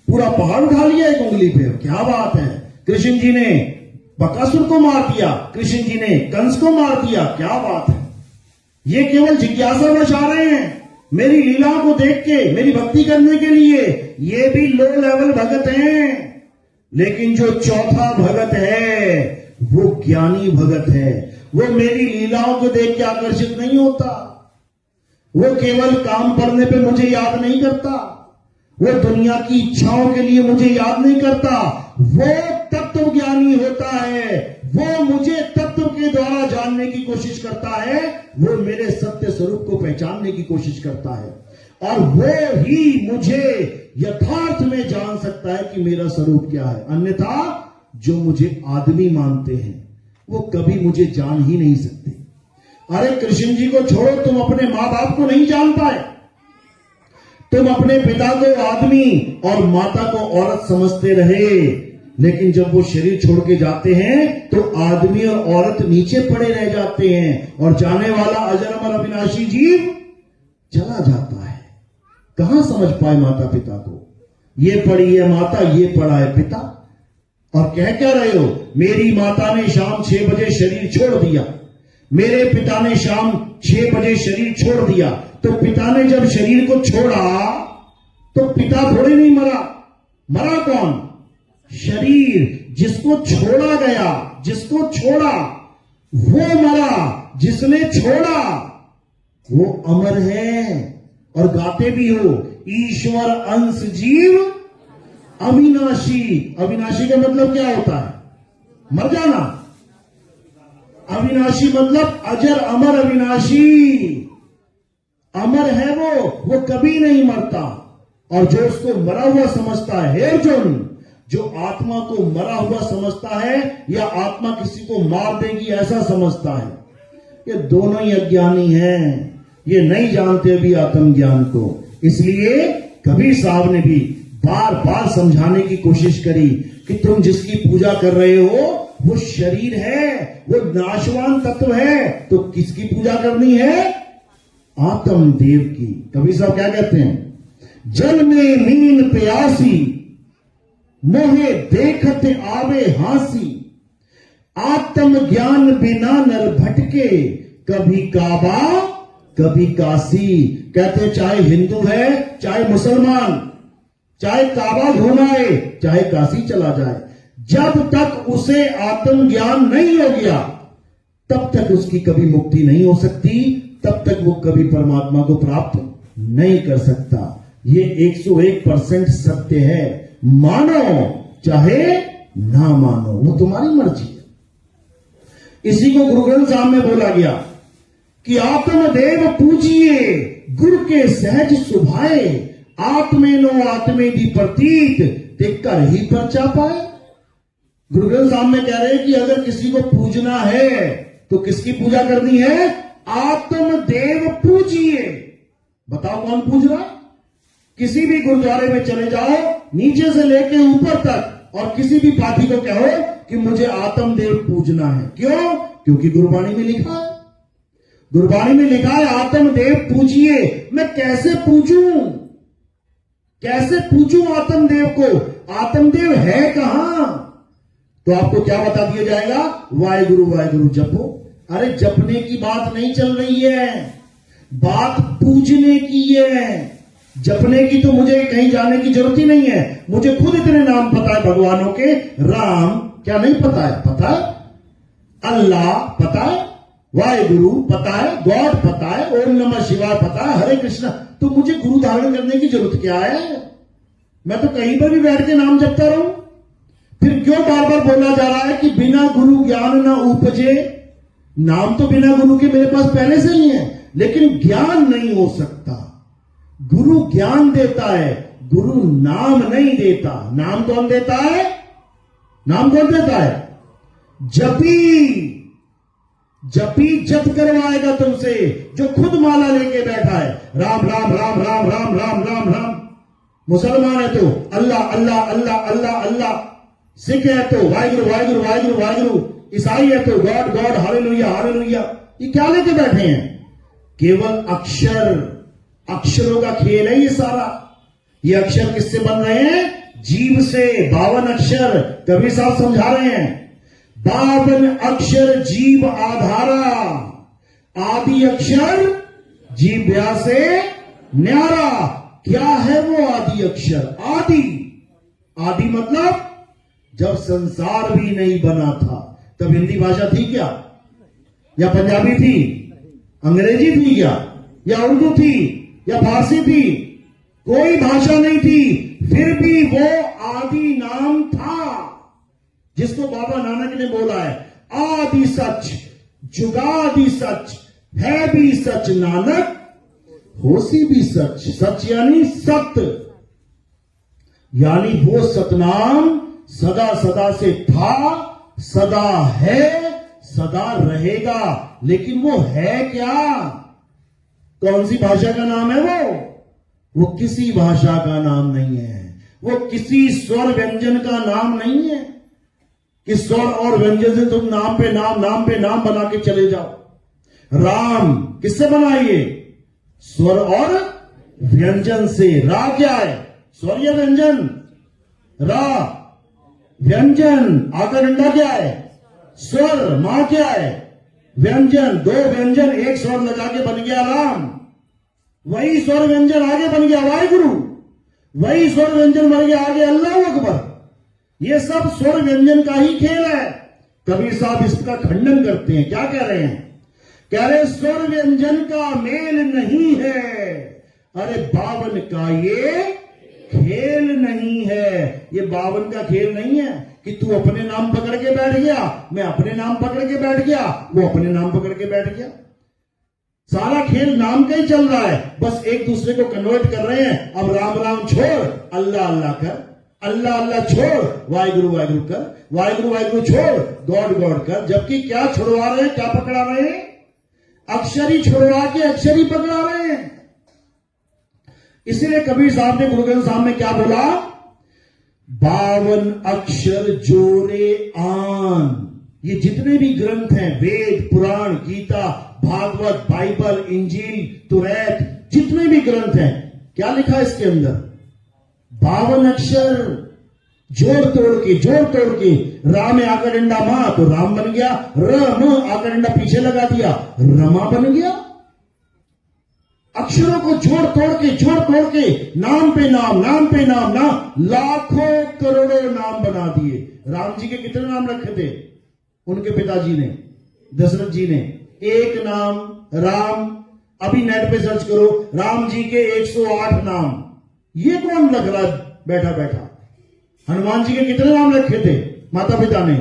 पूरा पहाड़ उठा लिया एक उंगली पे, क्या बात है। कृष्ण जी ने बकासुर को मार दिया, कृष्ण जी ने कंस को मार दिया, क्या बात है। ये केवल जिज्ञासावश आ रहे हैं मेरी लीलाओं को देख के, मेरी भक्ति करने के लिए। ये भी लो लेवल भगत हैं। लेकिन जो चौथा भगत है वो ज्ञानी भगत है। वो मेरी लीलाओं को देख के आकर्षित नहीं होता, वो केवल काम करने पे मुझे याद नहीं करता, वो दुनिया की इच्छाओं के लिए मुझे याद नहीं करता। वो तत्व ज्ञानी होता है, वो मुझे तत्व के द्वारा जानने की कोशिश करता है, वो मेरे सत्य स्वरूप को पहचानने की कोशिश करता है। और वो ही मुझे यथार्थ में जान सकता है कि मेरा स्वरूप क्या है। अन्यथा जो मुझे आदमी मानते हैं वो कभी मुझे जान ही नहीं सकते। अरे कृष्ण जी को छोड़ो, तुम अपने मां बाप को नहीं जान पाए, तुम अपने पिता को आदमी और माता को औरत समझते रहे, लेकिन जब वो शरीर छोड़ के जाते हैं तो आदमी और औरत नीचे पड़े रह जाते हैं और जाने वाला अजर अमर अविनाशी जीव चला जाता है। कहां समझ पाए माता पिता को। ये पढ़ी है माता, ये पढ़ा है पिता, और कह क्या रहे हो, मेरी माता ने शाम 6 बजे शरीर छोड़ दिया, मेरे पिता ने शाम 6 बजे शरीर छोड़ दिया। तो पिता ने जब शरीर को छोड़ा तो पिता थोड़े नहीं मरा, मरा कौन? शरीर। जिसको छोड़ा गया, जिसको छोड़ा वो मरा, जिसने छोड़ा वो अमर है। और गाते भी हो, ईश्वर अंश जीव अविनाशी। अविनाशी का मतलब क्या होता है? मर जाना। अविनाशी मतलब अजर अमर अविनाशी। अमर है वो कभी नहीं मरता। और जो उसको मरा हुआ समझता है, हे अर्जुन, जो आत्मा को मरा हुआ समझता है या आत्मा किसी को मार देगी ऐसा समझता है, ये दोनों ही अज्ञानी हैं। ये नहीं जानते भी आत्मज्ञान को। इसलिए कबीर साहब ने भी बार बार समझाने की कोशिश करी कि तुम जिसकी पूजा कर रहे हो वो शरीर है, वो नाशवान तत्व है, तो किसकी पूजा करनी है? आत्मदेव की। कबीर साहब क्या कहते हैं? जल में मीन प्यासी, मोहे देखत आवे हासी, आत्म ज्ञान बिना नर भटके, कभी काबा कभी काशी। कहते चाहे हिंदू है चाहे मुसलमान, चाहे काबा घुमाए चाहे काशी चला जाए, जब तक उसे आत्मज्ञान नहीं हो गया तब तक उसकी कभी मुक्ति नहीं हो सकती, तब तक वो कभी परमात्मा को प्राप्त नहीं कर सकता। ये 101% सत्य है। मानो चाहे ना मानो, वो तुम्हारी मर्जी है। इसी को गुरु ग्रंथ साहब में बोला गया कि आत्मदेव पूजिए, गुरु के सहज सुभाए, आत्मेनो आत्मे दी प्रतीत, देखकर ही परचा पाए। गुरु ग्रंथ साहब में कह रहे हैं कि अगर किसी को पूजना है तो किसकी पूजा करनी है? आत्मदेव पूजिए। बताओ कौन पूज रहा है? किसी भी गुरुद्वारे में चले जाओ, नीचे से लेके ऊपर तक, और किसी भी पाठी को कहो कि मुझे आत्मदेव पूजना है। क्यों? क्योंकि गुरबाणी में लिखा है। गुरबाणी में लिखा है आत्मदेव पूजिए। मैं कैसे पूजूं? कैसे पूजूं आत्मदेव को? आत्मदेव है कहां? तो आपको क्या बता दिया जाएगा? वाहेगुरु वाहेगुरु जपो। अरे जपने की बात नहीं चल रही है, बात पूजने की है। जपने की तो मुझे कहीं जाने की जरूरत ही नहीं है, मुझे खुद इतने नाम पता है भगवानों के। राम क्या नहीं पता है? पता है। अल्लाह पता है, वाहेगुरु पता है, गॉड पता है, ओम नमः शिवाय पता है, हरे कृष्णा। तो मुझे गुरु धारण करने की जरूरत क्या है? मैं तो कहीं पर भी बैठ के नाम जपता रहूं। फिर क्यों बार बार बोला जा रहा है कि बिना गुरु ज्ञान ना उपजे? नाम तो बिना गुरु के मेरे पास पहले से ही है, लेकिन ज्ञान नहीं हो सकता। गुरु ज्ञान देता है, गुरु नाम नहीं देता। नाम कौन देता है? नाम कौन देता है? जपी। जपी जप करवाएगा तुमसे, जो खुद माला लेके बैठा है। राम राम राम राम राम राम राम राम। मुसलमान है तो अल्लाह अल्लाह अल्लाह अल्लाह अल्लाह। सिख है तो वाहिगुरु वाहिगुरु वाहिगुरु वाहिगुरु। ईसाई है तो गॉड गॉड हालेलुया हालेलुया। ये क्या लेके बैठे हैं? केवल अक्षर, अक्षरों का खेल है ये सारा। ये अक्षर किससे बन रहे हैं? जीव से। 52 अक्षर कबीर साहब समझा रहे हैं। 52 अक्षर जीव आधारा, आदि अक्षर जीव व्या से न्यारा। क्या है वो आदि अक्षर? आदि। आदि मतलब जब संसार भी नहीं बना था तब हिंदी भाषा थी क्या? या पंजाबी थी? अंग्रेजी थी क्या? या उर्दू थी? या फारसी थी? कोई भाषा नहीं थी, फिर भी वो आदि नाम था, जिसको बाबा नानक ने बोला है आदि सच जुगादि सच, है भी सच नानक होसी भी सच। सच यानी सत्य, यानी वो सतनाम सदा सदा से था, सदा है, सदा रहेगा। लेकिन वो है क्या? कौन सी भाषा का नाम है वो किसी भाषा का नाम नहीं है। वो किसी स्वर व्यंजन का नाम नहीं है कि स्वर और व्यंजन से तुम नाम पे नाम बना के चले जाओ। राम किससे बनाइए? स्वर और व्यंजन से। रा क्या है? स्वर या व्यंजन? रा व्यंजन। आकर अंडा क्या है? स्वर। मां क्या है? व्यंजन। 2 व्यंजन एक स्वर लगा के बन गया राम। वही स्वर व्यंजन आगे बन गया वाहिगुरु। वही स्वर व्यंजन बन गया आगे अल्लाह अकबर। ये सब स्वर व्यंजन का ही खेल है। कबीर साहब इसका खंडन करते हैं। क्या कह रहे हैं? कह रहे स्वर व्यंजन का मेल नहीं है, अरे 52 का ये खेल नहीं है। ये 52 का खेल नहीं है कि तू अपने नाम पकड़ के बैठ गया, मैं अपने नाम पकड़ के बैठ गया, वो अपने नाम पकड़ के बैठ गया। सारा खेल नाम का ही चल रहा है, बस एक दूसरे को कन्वर्ट कर रहे हैं। अब राम राम छोड़, अल्लाह अल्लाह कर, अल्लाह अल्लाह छोड़ वाहिगुरु वाहिगुरु कर, वाहिगुरु वाहिगुरु छोड़ गॉड गॉड कर। जबकि क्या छुड़वा रहे हैं, क्या पकड़ा रहे हैं? अक्षरी छुड़वा के अक्षरी पकड़ा रहे हैं। इसलिए कबीर साहब ने गुरु ग्रंथ साहब में क्या बोला? 52 अक्षर जोरे आन। ये जितने भी ग्रंथ हैं, वेद, पुराण, गीता, भागवत, बाइबल, इंजील, तुरैत, जितने भी ग्रंथ हैं, क्या लिखा है इसके अंदर? 52 अक्षर जोड़ तोड़ के रा में आकर डंडा मां तो राम बन गया, र म आकर डंडा पीछे लगा दिया, रमा बन गया। अक्षरों को जोड़ तोड़ के नाम पे नाम लाखों करोड़ों नाम बना दिए। राम जी के कितने नाम रखे थे उनके पिताजी ने, दशरथ जी ने? एक नाम राम। अभी नेट पे सर्च करो, राम जी के 108 नाम। ये कौन लग रहा बैठा बैठा? हनुमान जी के कितने नाम रखे थे माता पिता ने?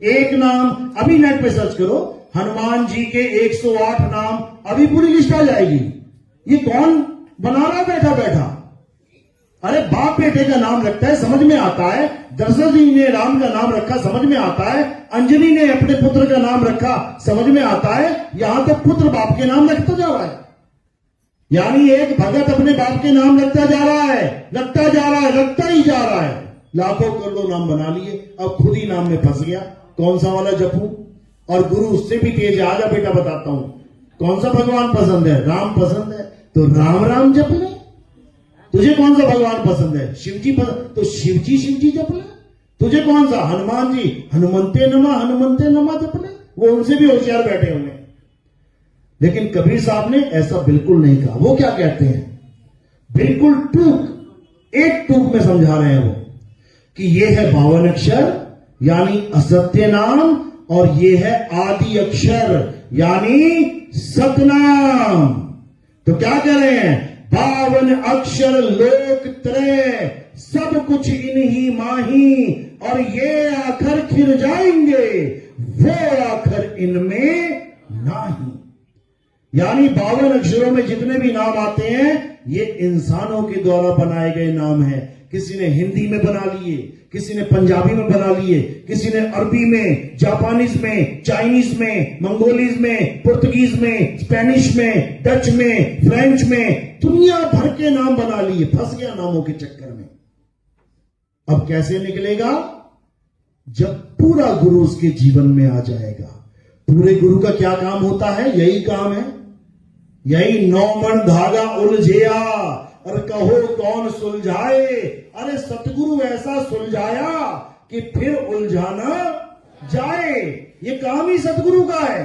एक नाम। अभी नेट पे सर्च करो, हनुमान जी के 108 नाम, अभी पूरी लिस्ट आ जाएगी। ये कौन बना रहा बैठा बैठा? अरे बाप बेटे का नाम रखता है, समझ में आता है। दशरथ जी ने राम का नाम रखा, समझ में आता है। अंजलि ने अपने पुत्र का नाम रखा, समझ में आता है। यहां तो पुत्र बाप के नाम रखता जा रहा है। यानी एक भगत अपने बाप के नाम रखता जा रहा है, रखता ही जा रहा है। लाखों करोड़ों नाम बना लिए, अब खुद ही नाम में फंस गया। कौन सा वाला जपू? और गुरु उससे भी तेज है। आजा बेटा बताता हूं कौन सा भगवान पसंद है। राम पसंद है तो राम राम जप ले। तुझे कौन सा भगवान पसंद है? शिवजी पसंद तो शिवजी जप ले। तुझे कौन सा? हनुमान जी हनुमंते नमा जप ले। वो उनसे भी होशियार बैठे होंगे। लेकिन कबीर साहब ने ऐसा बिल्कुल नहीं कहा। वो क्या कहते हैं? बिल्कुल एक टूक में समझा रहे हैं वो कि ये है 52 अक्षर यानी असत्य नाम, और ये है आदि अक्षर यानी सतनाम। तो क्या कह रहे हैं? 52 अक्षर लोक त्रय, सब कुछ इन्हीं माही, और ये आखर खिर जाएंगे, वो आखर इनमें नाही। यानी 52 अक्षरों में जितने भी नाम आते हैं, ये इंसानों के द्वारा बनाए गए नाम हैं। किसी ने हिंदी में बना लिए, किसी ने पंजाबी में बना लिए, किसी ने अरबी में, जापानीज में, चाइनीज में, मंगोलीज में, पुर्तगीज में, स्पेनिश में, डच में, फ्रेंच में, दुनिया भर के नाम बना लिए। फंस गया नामों के चक्कर में। अब कैसे निकलेगा? जब पूरा गुरु उसके जीवन में आ जाएगा। पूरे गुरु का क्या काम होता है? यही काम है। यही 9 मण धागा उलझेया और कहो कौन सुलझाए। अरे सतगुरु ऐसा सुलझाया कि फिर उलझाना जाए। ये काम ही सतगुरु का है।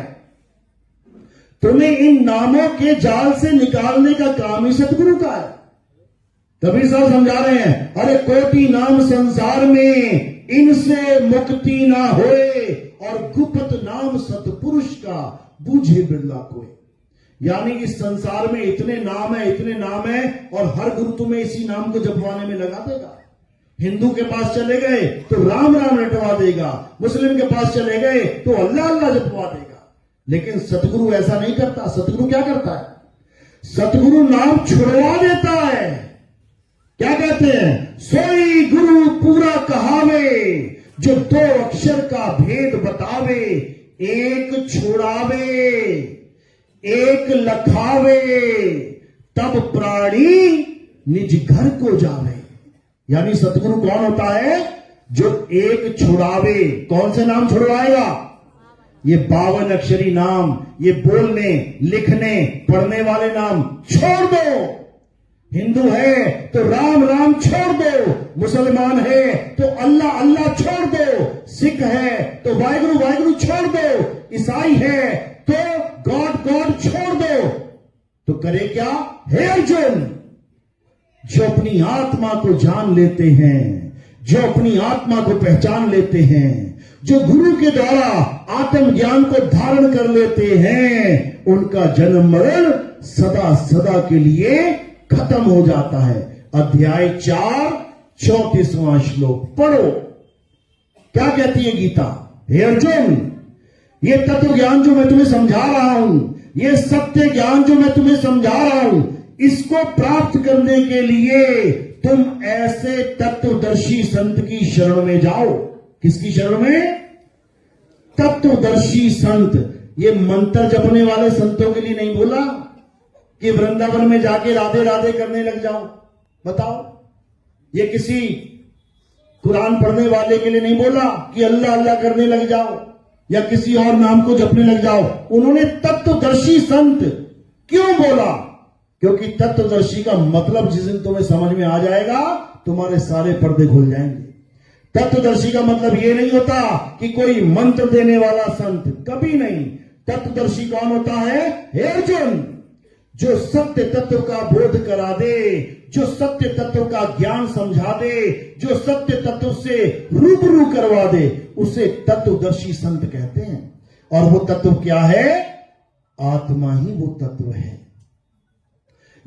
तुम्हें इन नामों के जाल से निकालने का काम ही सतगुरु का है। कबीर साहब समझा रहे हैं, अरे कोटि नाम संसार में, इनसे मुक्ति ना होए, और गुप्त नाम सतपुरुष का बूझे बिरला कोई। यानी इस संसार में इतने नाम है, और हर गुरु तुम्हें इसी नाम को जपवाने में लगा देगा। हिंदू के पास चले गए तो राम राम रटवा देगा, मुस्लिम के पास चले गए तो अल्लाह अल्लाह जपवा देगा। लेकिन सतगुरु ऐसा नहीं करता। सतगुरु क्या करता है? सतगुरु नाम छुड़वा देता है। क्या कहते हैं? सोई गुरु पूरा कहावे, जो 2 अक्षर का भेद बतावे, एक छुड़ावे एक लखावे, तब प्राणी निज घर को जावे। यानी सतगुरु कौन होता है? जो एक छुड़ावे। कौन से नाम छुड़वाएगा? ये 52 अक्षरी नाम, ये बोलने, लिखने, पढ़ने वाले नाम छोड़ दो। हिंदू है तो राम राम छोड़ दो, मुसलमान है तो अल्लाह अल्लाह छोड़ दो, सिख है तो वाहिगुरु वाहिगुरु छोड़ दो, ईसाई है तो गॉड गॉड छोड़ दो। तो करे क्या? हे अर्जुन, जो अपनी आत्मा को जान लेते हैं, जो अपनी आत्मा को पहचान लेते हैं, जो गुरु के द्वारा आत्म ज्ञान को धारण कर लेते हैं, उनका जन्म मरण सदा सदा के लिए खत्म हो जाता है। अध्याय 4 34वां श्लोक पढ़ो। क्या कहती है गीता? हे अर्जुन, ये तत्व ज्ञान जो मैं तुम्हें समझा रहा हूं, ये सत्य ज्ञान जो मैं तुम्हें समझा रहा हूं, इसको प्राप्त करने के लिए तुम ऐसे तत्वदर्शी संत की शरण में जाओ। किसकी शरण में? तत्वदर्शी संत। ये मंत्र जपने वाले संतों के लिए नहीं बोला कि वृंदावन में जाके राधे राधे करने लग जाओ। बताओ, ये किसी कुरान पढ़ने वाले के लिए नहीं बोला कि अल्लाह अल्लाह करने लग जाओ या किसी और नाम को जपने लग जाओ। उन्होंने तत्वदर्शी संत क्यों बोला? क्योंकि तत्वदर्शी का मतलब जिस दिन तुम्हें समझ में आ जाएगा, तुम्हारे सारे पर्दे खुल जाएंगे। तत्वदर्शी का मतलब यह नहीं होता कि कोई मंत्र देने वाला संत, कभी नहीं। तत्वदर्शी कौन होता है? हे अर्जुन, जो सत्य तत्व का बोध करा दे, जो सत्य तत्व का ज्ञान समझा दे, जो सत्य तत्व से रूबरू करवा दे, उसे तत्वदर्शी संत कहते हैं। और वो तत्व क्या है? आत्मा ही वो तत्व है।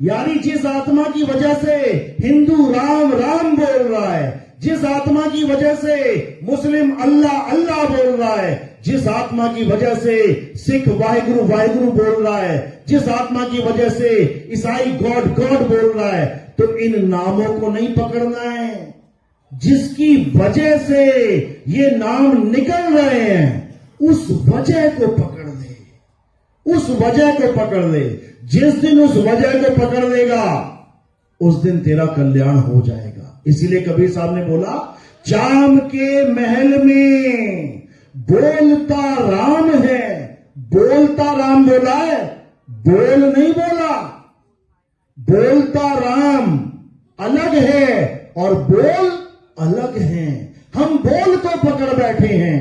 यानी जिस आत्मा की वजह से हिंदू राम राम बोल रहा है, जिस आत्मा की वजह से मुस्लिम अल्लाह अल्लाह बोल रहा है, जिस आत्मा की वजह से सिख वाहिगुरु वाहिगुरु बोल रहा है, जिस आत्मा की वजह से ईसाई गॉड गॉड बोल रहा है, तो इन नामों को नहीं पकड़ना है। जिसकी वजह से ये नाम निकल रहे हैं, उस वजह को पकड़ ले, उस वजह को पकड़ ले। जिस दिन उस वजह को पकड़ लेगा, उस दिन तेरा कल्याण हो जाएगा। इसीलिए कबीर साहब ने बोला, चाम के महल में बोलता राम है। बोलता राम बोला है, बोल नहीं बोला। बोलता राम अलग है और बोल अलग है। हम बोल को पकड़ बैठे हैं,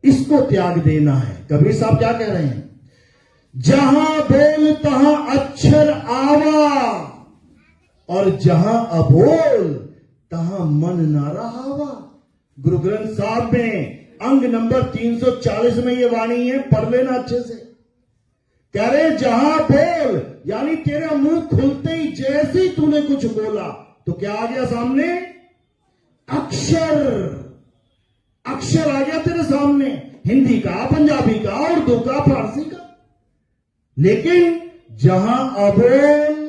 इसको त्याग देना है। कबीर साहब क्या कह रहे हैं? जहां बोल तहां अक्षर आवा, और जहां अबोल तहां मन ना रहावा। गुरु ग्रंथ साहब में अंग नंबर 340 में ये वाणी है, पढ़ लेना अच्छे से। कह रहे जहां बोल, यानी तेरा मुंह खुलते ही जैसे ही तूने कुछ बोला तो क्या आ गया सामने? अक्षर। अक्षर आ गया तेरे सामने, हिंदी का, पंजाबी का, उर्दू का, फारसी का। लेकिन जहां अबोल,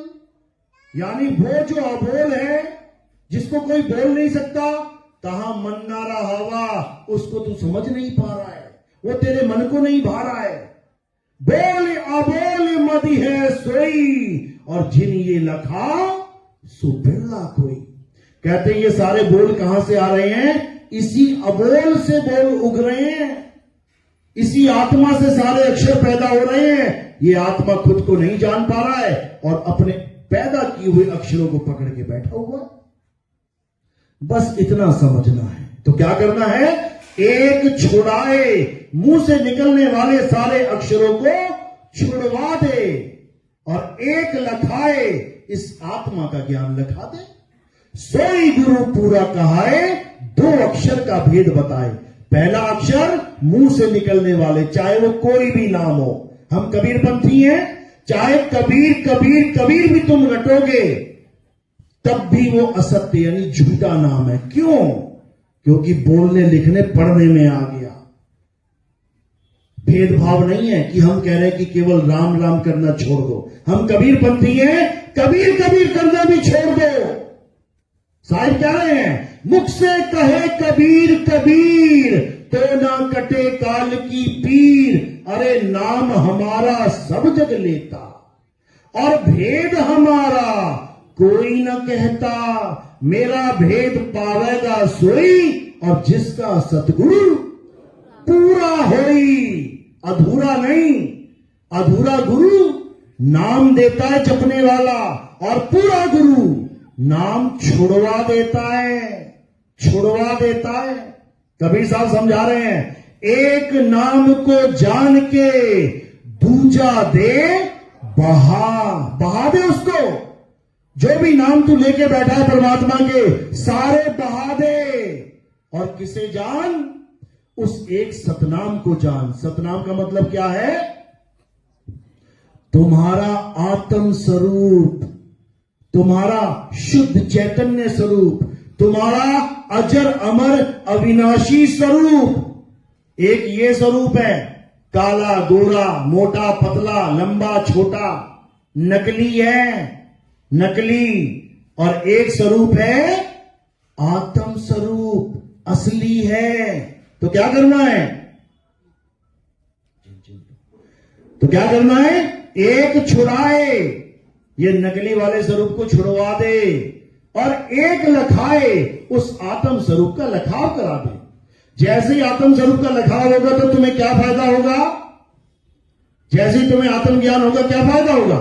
यानी वो जो अबोल है, जिसको कोई बोल नहीं सकता, तहां मन नारा हवा, उसको तू समझ नहीं पा रहा है, वो तेरे मन को नहीं भा रहा है। बोल अबोल मदि है सोई, और जिन ये लखा सो बिरला कोई। कहते ये सारे बोल कहां से आ रहे हैं? इसी अबोल से बोल उग रहे हैं, इसी आत्मा से सारे अक्षर पैदा हो रहे हैं। ये आत्मा खुद को नहीं जान पा रहा है और अपने पैदा किए हुए अक्षरों को पकड़ के बैठा हुआ। बस इतना समझना है। तो क्या करना है? एक छुड़ाए, मुंह से निकलने वाले सारे अक्षरों को छुड़वा दे, और एक लखाए, इस आत्मा का ज्ञान लखा दे। सोई गुरु पूरा कहाए, दो अक्षर का भेद बताए। पहला अक्षर मुंह से निकलने वाले, चाहे वो कोई भी नाम हो। हम कबीरपंथी हैं, चाहे कबीर कबीर कबीर भी तुम रटोगे, तब भी वो असत्य यानी झूठा नाम है। क्यों? क्योंकि बोलने लिखने पढ़ने में आ गया। भेदभाव नहीं है कि हम कह रहे हैं कि केवल राम राम करना छोड़ दो। हम कबीरपंथी हैं, कबीर कबीर करना भी छोड़ दो। साहिब कह रहे हैं, मुख से कहे कबीर कबीर, तो ना कटे काल की पीर। अरे नाम हमारा सब जग लेता, और भेद हमारा कोई न कहता। मेरा भेद पावेगा सोई, और जिसका सतगुरु पूरा होई। अधूरा नहीं, अधूरा गुरु नाम देता है जपने वाला, और पूरा गुरु नाम छुड़वा देता है, छुड़वा देता है। कबीर साहब समझा रहे हैं, एक नाम को जान के दूजा दे बहा, बहा दे उसको। जो भी नाम तू लेके बैठा है परमात्मा के, सारे बहा दे। और किसे जान? उस एक सतनाम को जान। सतनाम का मतलब क्या है? तुम्हारा आत्म स्वरूप, तुम्हारा शुद्ध चैतन्य स्वरूप, तुम्हारा अजर अमर अविनाशी स्वरूप। एक ये स्वरूप है, काला गोरा, मोटा पतला, लंबा छोटा, नकली है, नकली। और एक स्वरूप है आत्म स्वरूप, असली है। तो क्या करना है? तो क्या करना है? एक छुड़ाए, ये नकली वाले स्वरूप को छुड़वा दे, और एक लखाए, उस आत्म स्वरूप का लखाव करा दे। जैसे ही आत्म स्वरूप का लखाव होगा तो तुम्हें क्या फायदा होगा? जैसे ही तुम्हें आत्म ज्ञान होगा क्या फायदा होगा?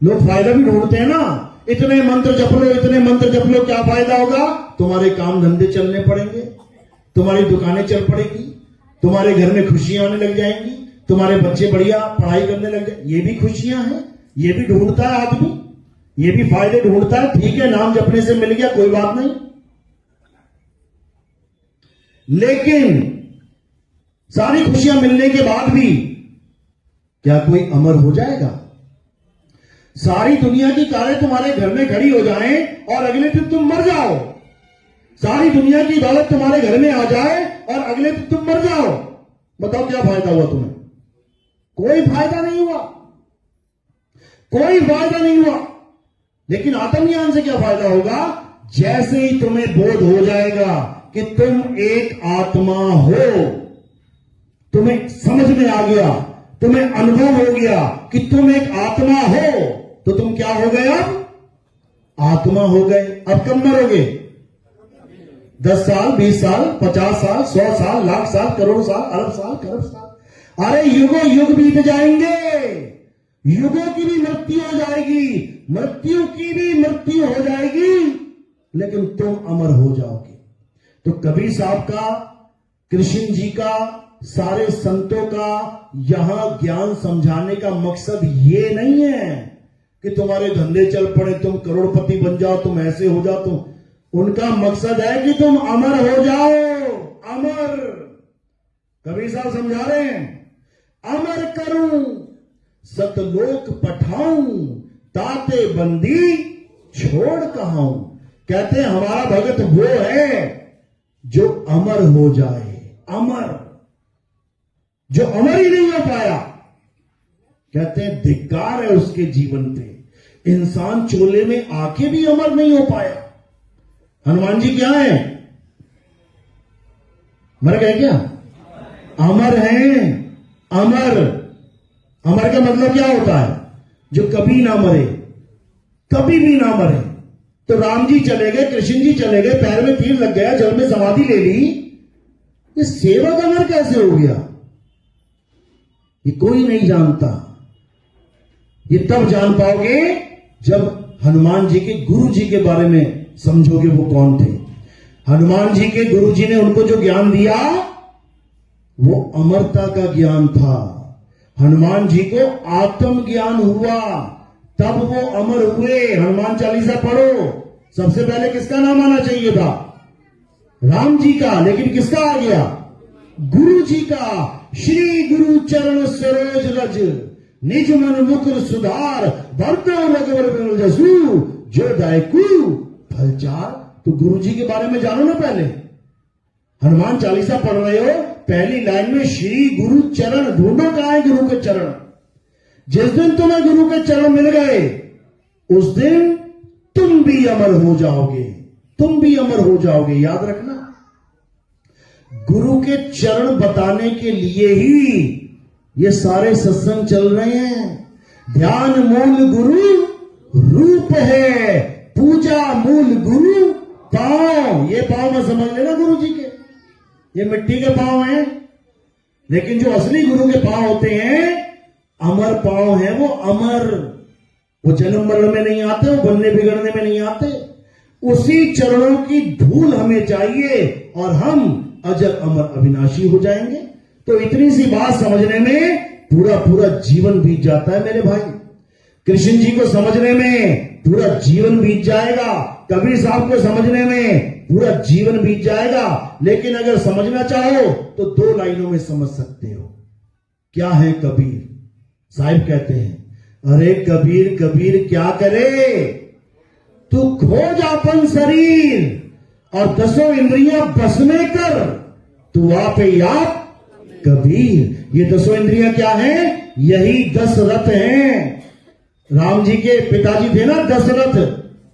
लोग फायदा भी ढूंढते हैं ना, इतने मंत्र जप लो, इतने मंत्र जप लो, क्या फायदा होगा? तुम्हारे काम धंधे चलने पड़ेंगे, तुम्हारी दुकानें चल पड़ेगी, तुम्हारे घर में खुशियां आने लग जाएंगी, तुम्हारे बच्चे बढ़िया पढ़ाई करने लग जाए। ये भी खुशियां हैं, ये भी ढूंढता है आदमी, ये भी फायदे ढूंढता है। ठीक है, नाम जपने से मिल गया, कोई बात नहीं, लेकिन सारी खुशियां मिलने के बाद भी क्या कोई अमर हो जाएगा? सारी दुनिया की कारें तुम्हारे घर में खड़ी हो जाएं और अगले दिन तुम मर जाओ, सारी दुनिया की दौलत तुम्हारे घर में आ जाए और अगले दिन तुम मर जाओ, बताओ क्या फायदा हुआ तुम्हें? कोई फायदा नहीं हुआ, कोई फायदा नहीं हुआ। लेकिन आत्मज्ञान से क्या फायदा होगा? जैसे ही तुम्हें बोध हो जाएगा कि तुम एक आत्मा हो, तुम्हें समझ में आ गया, तुम्हें अनुभव हो गया कि तुम एक आत्मा हो, तो तुम क्या हो गए? अब आत्मा हो गए। अब कब मरोगे? 10 साल, 20 साल, 50 साल, 100 साल, लाख साल, करोड़ साल, अरब साल, खरब साल, अरे युगों युग बीत जाएंगे, युगों की भी मृत्यु हो जाएगी, मृत्यु की भी मृत्यु हो जाएगी, लेकिन तुम अमर हो जाओगे। तो कबीर साहब का, कृष्ण जी का, सारे संतों का यहां ज्ञान समझाने का मकसद ये नहीं है कि तुम्हारे धंधे चल पड़े, तुम करोड़पति बन जाओ, तुम ऐसे हो जाओ, तुम। उनका मकसद है कि तुम अमर हो जाओ। अमर, कबीर साहब समझा रहे हैं, अमर करूं सतलोक पठाऊं, ताते बंदी छोड़ कहाऊं। कहते हैं हमारा भगत वो है जो अमर हो जाए। अमर, जो अमर ही नहीं हो पाया, कहते हैं धिक्कार है उसके जीवन पे। इंसान चोले में आके भी अमर नहीं हो पाया। हनुमान जी क्या है? मर गए क्या? अमर हैं, अमर। अमर का मतलब क्या होता है? जो कभी ना मरे, कभी भी ना मरे। तो राम जी चले गए, कृष्ण जी चले गए, पैर में तीर लग गया, जल में समाधि ले ली, ये सेवक अमर कैसे हो गया? ये कोई नहीं जानता। ये तब जान पाओगे जब हनुमान जी के गुरु जी के बारे में समझोगे वो कौन थे। हनुमान जी के गुरु जी ने उनको जो ज्ञान दिया वो अमरता का ज्ञान था। हनुमान जी को आत्म ज्ञान हुआ, तब वो अमर हुए। हनुमान चालीसा पढ़ो, सबसे पहले किसका नाम आना चाहिए था? राम जी का, लेकिन किसका आ गया? गुरु जी का। श्री गुरु चरण सरोज रज, निज मन मुकुर सुधार, भरतो रघुवर बिमल जसु, जो दायकु फलचार। तो गुरु जी के बारे में जानो ना पहले। हनुमान चालीसा पढ़ रहे हो, पहली लाइन में श्री गुरु चरण ढूंढो, कहां है गुरु के चरण। जिस दिन तुम्हें गुरु के चरण मिल गए उस दिन तुम भी अमर हो जाओगे, तुम भी अमर हो जाओगे। याद रखना, गुरु के चरण बताने के लिए ही ये सारे सत्संग चल रहे हैं। ध्यान मूल गुरु रूप है, पूजा मूल गुरु पांव। ये पांव में समझ लेना गुरु जी के, ये मिट्टी के पांव हैं, लेकिन जो असली गुरु के पांव होते हैं, अमर पांव है वो। अमर, वो जन्म मरण में नहीं आते, वो बनने बिगड़ने में नहीं आते। उसी चरणों की धूल हमें चाहिए और हम अजर अमर अविनाशी हो जाएंगे। तो इतनी सी बात समझने में पूरा पूरा जीवन बीत जाता है मेरे भाई। कृष्ण जी को समझने में पूरा जीवन बीत जाएगा, कबीर साहब को समझने में पूरा जीवन बीत जाएगा। लेकिन अगर समझना चाहो तो 2 लाइनों में समझ सकते हो। क्या है कबीर? साहिब कहते हैं, अरे कबीर कबीर क्या करे, तू खोज अपन शरीर और 10 इंद्रियां बस में कर, तू आपे आप कबीर। ये 10 इंद्रियां क्या हैं? यही 10 रथ हैं। राम जी के पिताजी थे ना दशरथ,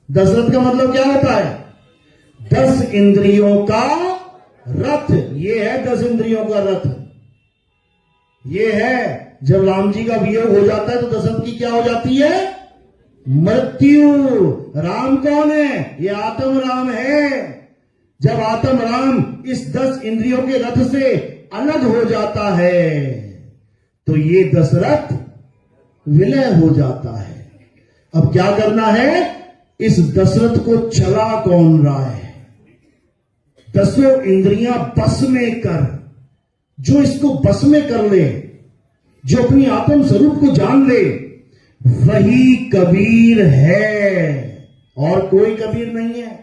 दशरथ का मतलब क्या होता है? 10 इंद्रियों का रथ। ये है 10 इंद्रियों का रथ। ये है जब राम जी का वियोग हो जाता है तो दशरथ की क्या हो जाती है? मृत्यु। राम कौन है? ये आत्म राम है। जब आत्म राम इस 10 इंद्रियों के रथ से अलग हो जाता है तो ये दशरथ विलय हो जाता है। अब क्या करना है? इस दशरथ को चला कौन रहा है? 10 इंद्रियां बस में कर। जो इसको बस में कर ले, जो अपनी आत्म स्वरूप को जान ले, वही कबीर है और कोई कबीर नहीं है।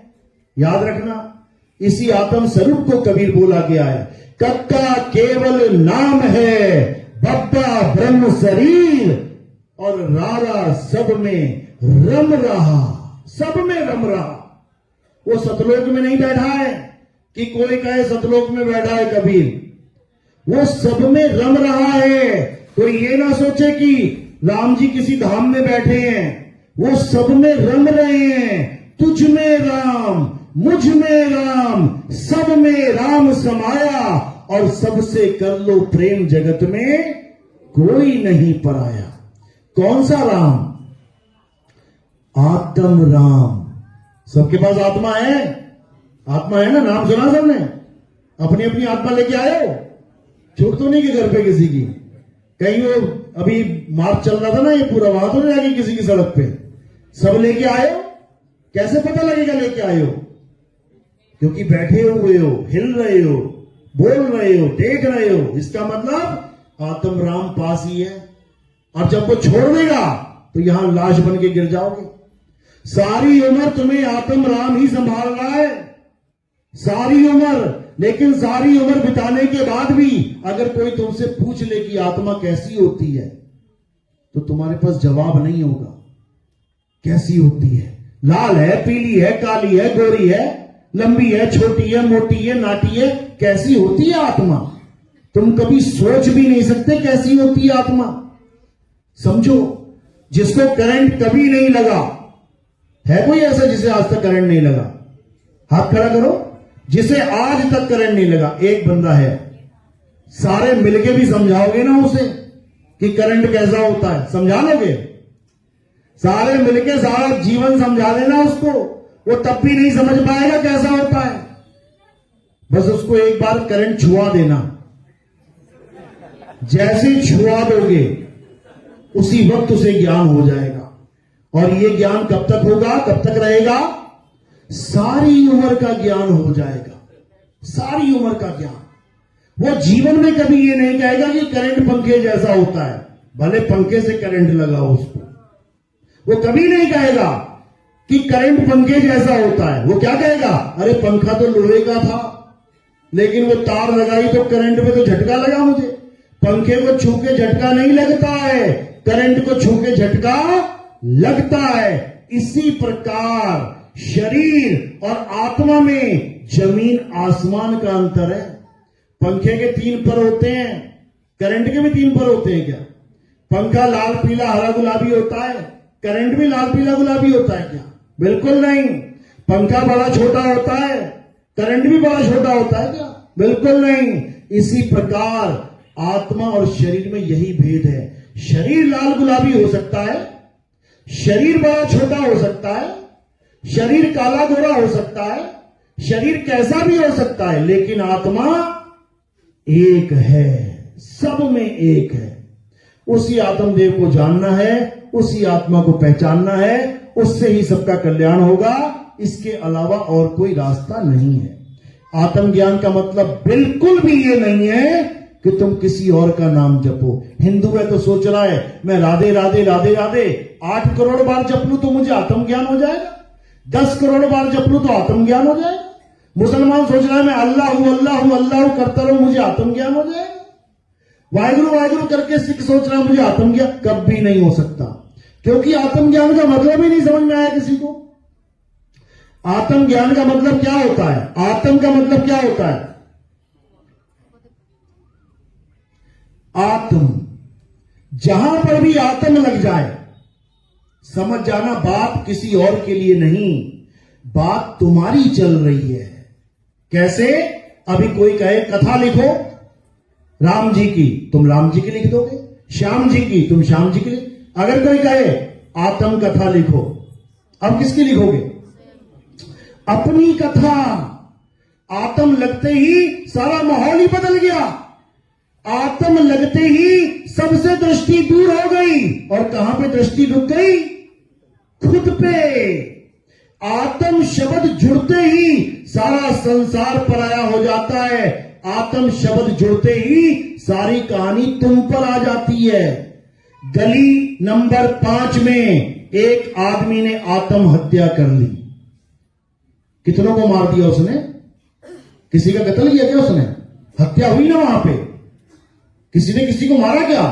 याद रखना, इसी आत्म स्वरूप को कबीर बोला गया है। कक्का केवल नाम है, बब्बा ब्रह्म शरीर और रारा सब में रम रहा। सब में रम रहा। वो सतलोक में नहीं बैठा है कि कोई कहे सतलोक में बैठा है कबीर। वो सब में रम रहा है। कोई ये ना सोचे कि राम जी किसी धाम में बैठे हैं। वो सब में रम रहे हैं। तुझ में राम, मुझ में राम, सब में राम समाया और सबसे कर लो प्रेम, जगत में कोई नहीं पराया। कौन सा राम? आत्म राम। सबके पास आत्मा है? आत्मा है ना? नाम सुना सबने? अपनी अपनी आत्मा लेके आए हो? छूट तो नहीं कि घर पे किसी की? कहीं वो अभी मार्च चल रहा था ना, ये पूरा, वहां तो नहीं आगे किसी की सड़क पे? सब लेके आए हो? कैसे पता लगेगा लेके आए हो? क्योंकि बैठे हुए हो, हिल रहे हो, बोल रहे हो, देख रहे हो। इसका मतलब आत्म राम पास ही है। और जब वो छोड़ देगा तो यहां लाश बन के गिर जाओगे। सारी उम्र तुम्हें आत्म राम ही संभाल रहा है, सारी उम्र। लेकिन सारी उम्र बिताने के बाद भी अगर कोई तुमसे पूछ ले कि आत्मा कैसी होती है तो तुम्हारे पास जवाब नहीं होगा। कैसी होती है? लाल है, पीली है, काली है, गोरी है, लंबी है, छोटी है, मोटी है, नाटी है। कैसी होती है आत्मा? तुम कभी सोच भी नहीं सकते कैसी होती है आत्मा। समझो, जिसको करंट कभी नहीं लगा, है कोई ऐसा जिसे आज तक करंट नहीं लगा? हाथ खड़ा करो। जिसे आज तक करंट नहीं लगा, एक बंदा है। सारे मिलके भी समझाओगे ना उसे कि करंट कैसा होता है? समझा लोगे? सारे मिलके सारा जीवन समझा देना उसको, वो तब भी नहीं समझ पाएगा कैसा होता है। बस उसको एक बार करंट छुआ देना। जैसे छुआ दोगे उसी वक्त उसे ज्ञान हो जाएगा। और ये ज्ञान कब तक होगा, कब तक रहेगा? सारी उम्र का ज्ञान हो जाएगा। सारी उम्र का ज्ञान। वो जीवन में कभी ये नहीं कहेगा कि करंट पंखे जैसा होता है, भले पंखे से करंट लगा हो उसको। वो कभी नहीं कहेगा कि करंट पंखे जैसा होता है। वो क्या कहेगा? अरे पंखा तो लोहे का था, लेकिन वो तार लगाई तो करंट में तो झटका लगा मुझे। पंखे को छू के झटका नहीं लगता है, करंट को छू के झटका लगता है। इसी प्रकार शरीर और आत्मा में जमीन आसमान का अंतर है। पंखे के 3 पर होते हैं, करंट के भी 3 पर होते हैं क्या? पंखा लाल पीला हरा गुलाबी होता है, करंट भी लाल पीला गुलाबी होता है क्या? बिल्कुल नहीं। पंखा बड़ा छोटा होता है, करंट भी बड़ा छोटा होता है क्या? बिल्कुल नहीं। इसी प्रकार आत्मा और शरीर में यही भेद है। शरीर लाल गुलाबी हो सकता है, शरीर बड़ा छोटा हो सकता है, शरीर काला गोरा हो सकता है, शरीर कैसा भी हो सकता है, लेकिन आत्मा एक है, सब में एक है। उसी आत्मदेव को जानना है, उसी आत्मा को पहचानना है, उससे ही सबका कल्याण होगा। इसके अलावा और कोई रास्ता नहीं है। आत्मज्ञान का मतलब बिल्कुल भी ये नहीं है कि तुम किसी और का नाम जपो। हिंदू है तो सोच रहा है मैं राधे राधे राधे राधे 8 करोड़ बार जप लूं तो मुझे आत्मज्ञान हो जाएगा, 10 करोड़ बार जप लूं तो आत्मज्ञान हो जाएगा। मुसलमान सोच रहा है मैं अल्लाह हूं अल्लाह हूं अल्लाह हूं करता रहूं मुझे आत्मज्ञान हो जाएगा। वाहिगुरु वाहिगुरु करके सिख सोच रहा है मुझे आत्मज्ञान, कभी नहीं हो सकता, क्योंकि आत्मज्ञान का मतलब ही नहीं समझ में आया किसी को। आत्मज्ञान का मतलब क्या होता है? आत्म का मतलब क्या होता है? आत्म। जहां पर भी आत्म लग जाए, समझ जाना, बात किसी और के लिए नहीं, बात तुम्हारी चल रही है। कैसे? अभी कोई कहे कथा लिखो राम जी की, तुम राम जी की लिख दोगे। श्याम जी की, तुम श्याम जी की लिख। अगर कोई कहे आत्म कथा लिखो, अब किसकी लिखोगे? अपनी कथा। आत्म लगते ही सारा माहौल ही बदल गया। आत्म लगते ही सबसे दृष्टि दूर हो गई, और कहां पे दृष्टि रुक गई? खुद पे। आत्म शब्द जुड़ते ही सारा संसार पराया हो जाता है। आत्म शब्द जुड़ते ही सारी कहानी तुम पर आ जाती है। गली नंबर 5 में एक आदमी ने आत्महत्या कर ली। कितनों को मार दिया उसने? किसी का कत्ल किया क्या उसने? हत्या हुई ना वहां पे? किसी ने किसी को मारा क्या?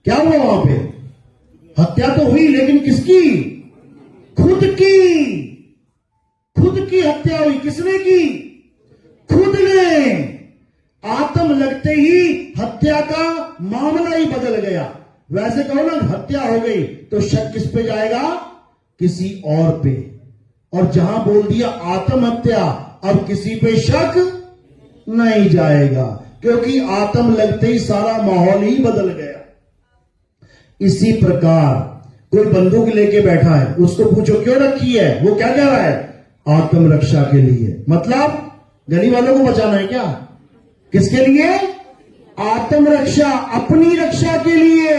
क्या हुआ वहां पे? हत्या तो हुई, लेकिन किसकी? खुद की। खुद की हत्या हुई। किसने की? खुद ने। आत्म लगते ही हत्या का मामला ही बदल गया। वैसे कहो ना, हत्या हो गई तो शक किस पे जाएगा? किसी और पे। और जहां बोल दिया आत्महत्या, अब किसी पे शक नहीं जाएगा, क्योंकि आत्म लगते ही सारा माहौल ही बदल गया। इसी प्रकार कोई बंदूक लेके बैठा है, उसको पूछो क्यों रखी है, वो क्या कह रहा है? आत्म रक्षा के लिए। मतलब गली वालों को बचाना है क्या? किसके लिए? आत्मरक्षा, अपनी रक्षा के लिए।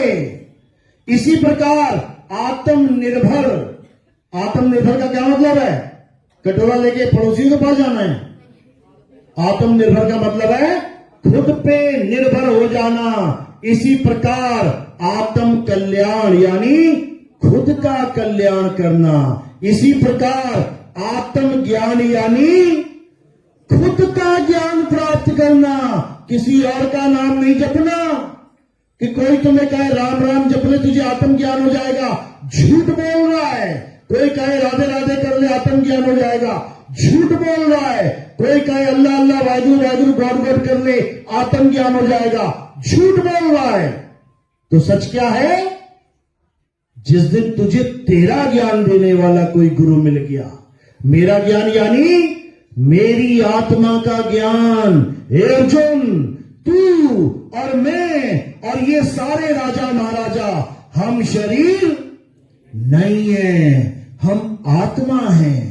इसी प्रकार आत्मनिर्भर। आत्मनिर्भर का क्या मतलब है? कटोरा लेके पड़ोसियों के पास जाना है। आत्मनिर्भर का मतलब है खुद पे निर्भर हो जाना। इसी प्रकार आत्म कल्याण यानी खुद का कल्याण करना। इसी प्रकार आत्म ज्ञान यानी खुद का ज्ञान प्राप्त करना। किसी और का नाम नहीं जपना। कि कोई तुम्हें कहे राम राम जप ले तुझे आत्म ज्ञान हो जाएगा, झूठ बोल रहा है। कोई कहे राधे राधे कर ले आत्म ज्ञान हो जाएगा, झूठ बोल रहा है। कोई कहे अल्लाह अल्लाह वाहिगुरु वाहिगुरु गॉड गॉड कर ले आत्म ज्ञान हो जाएगा, झूठ बोल रहा है। तो सच क्या है? जिस दिन तुझे तेरा ज्ञान देने वाला कोई गुरु मिल गया, मेरा ज्ञान यानी मेरी आत्मा का ज्ञान। हे अर्जुन, तू और मैं और ये सारे राजा महाराजा, हम शरीर नहीं है, हम आत्मा हैं।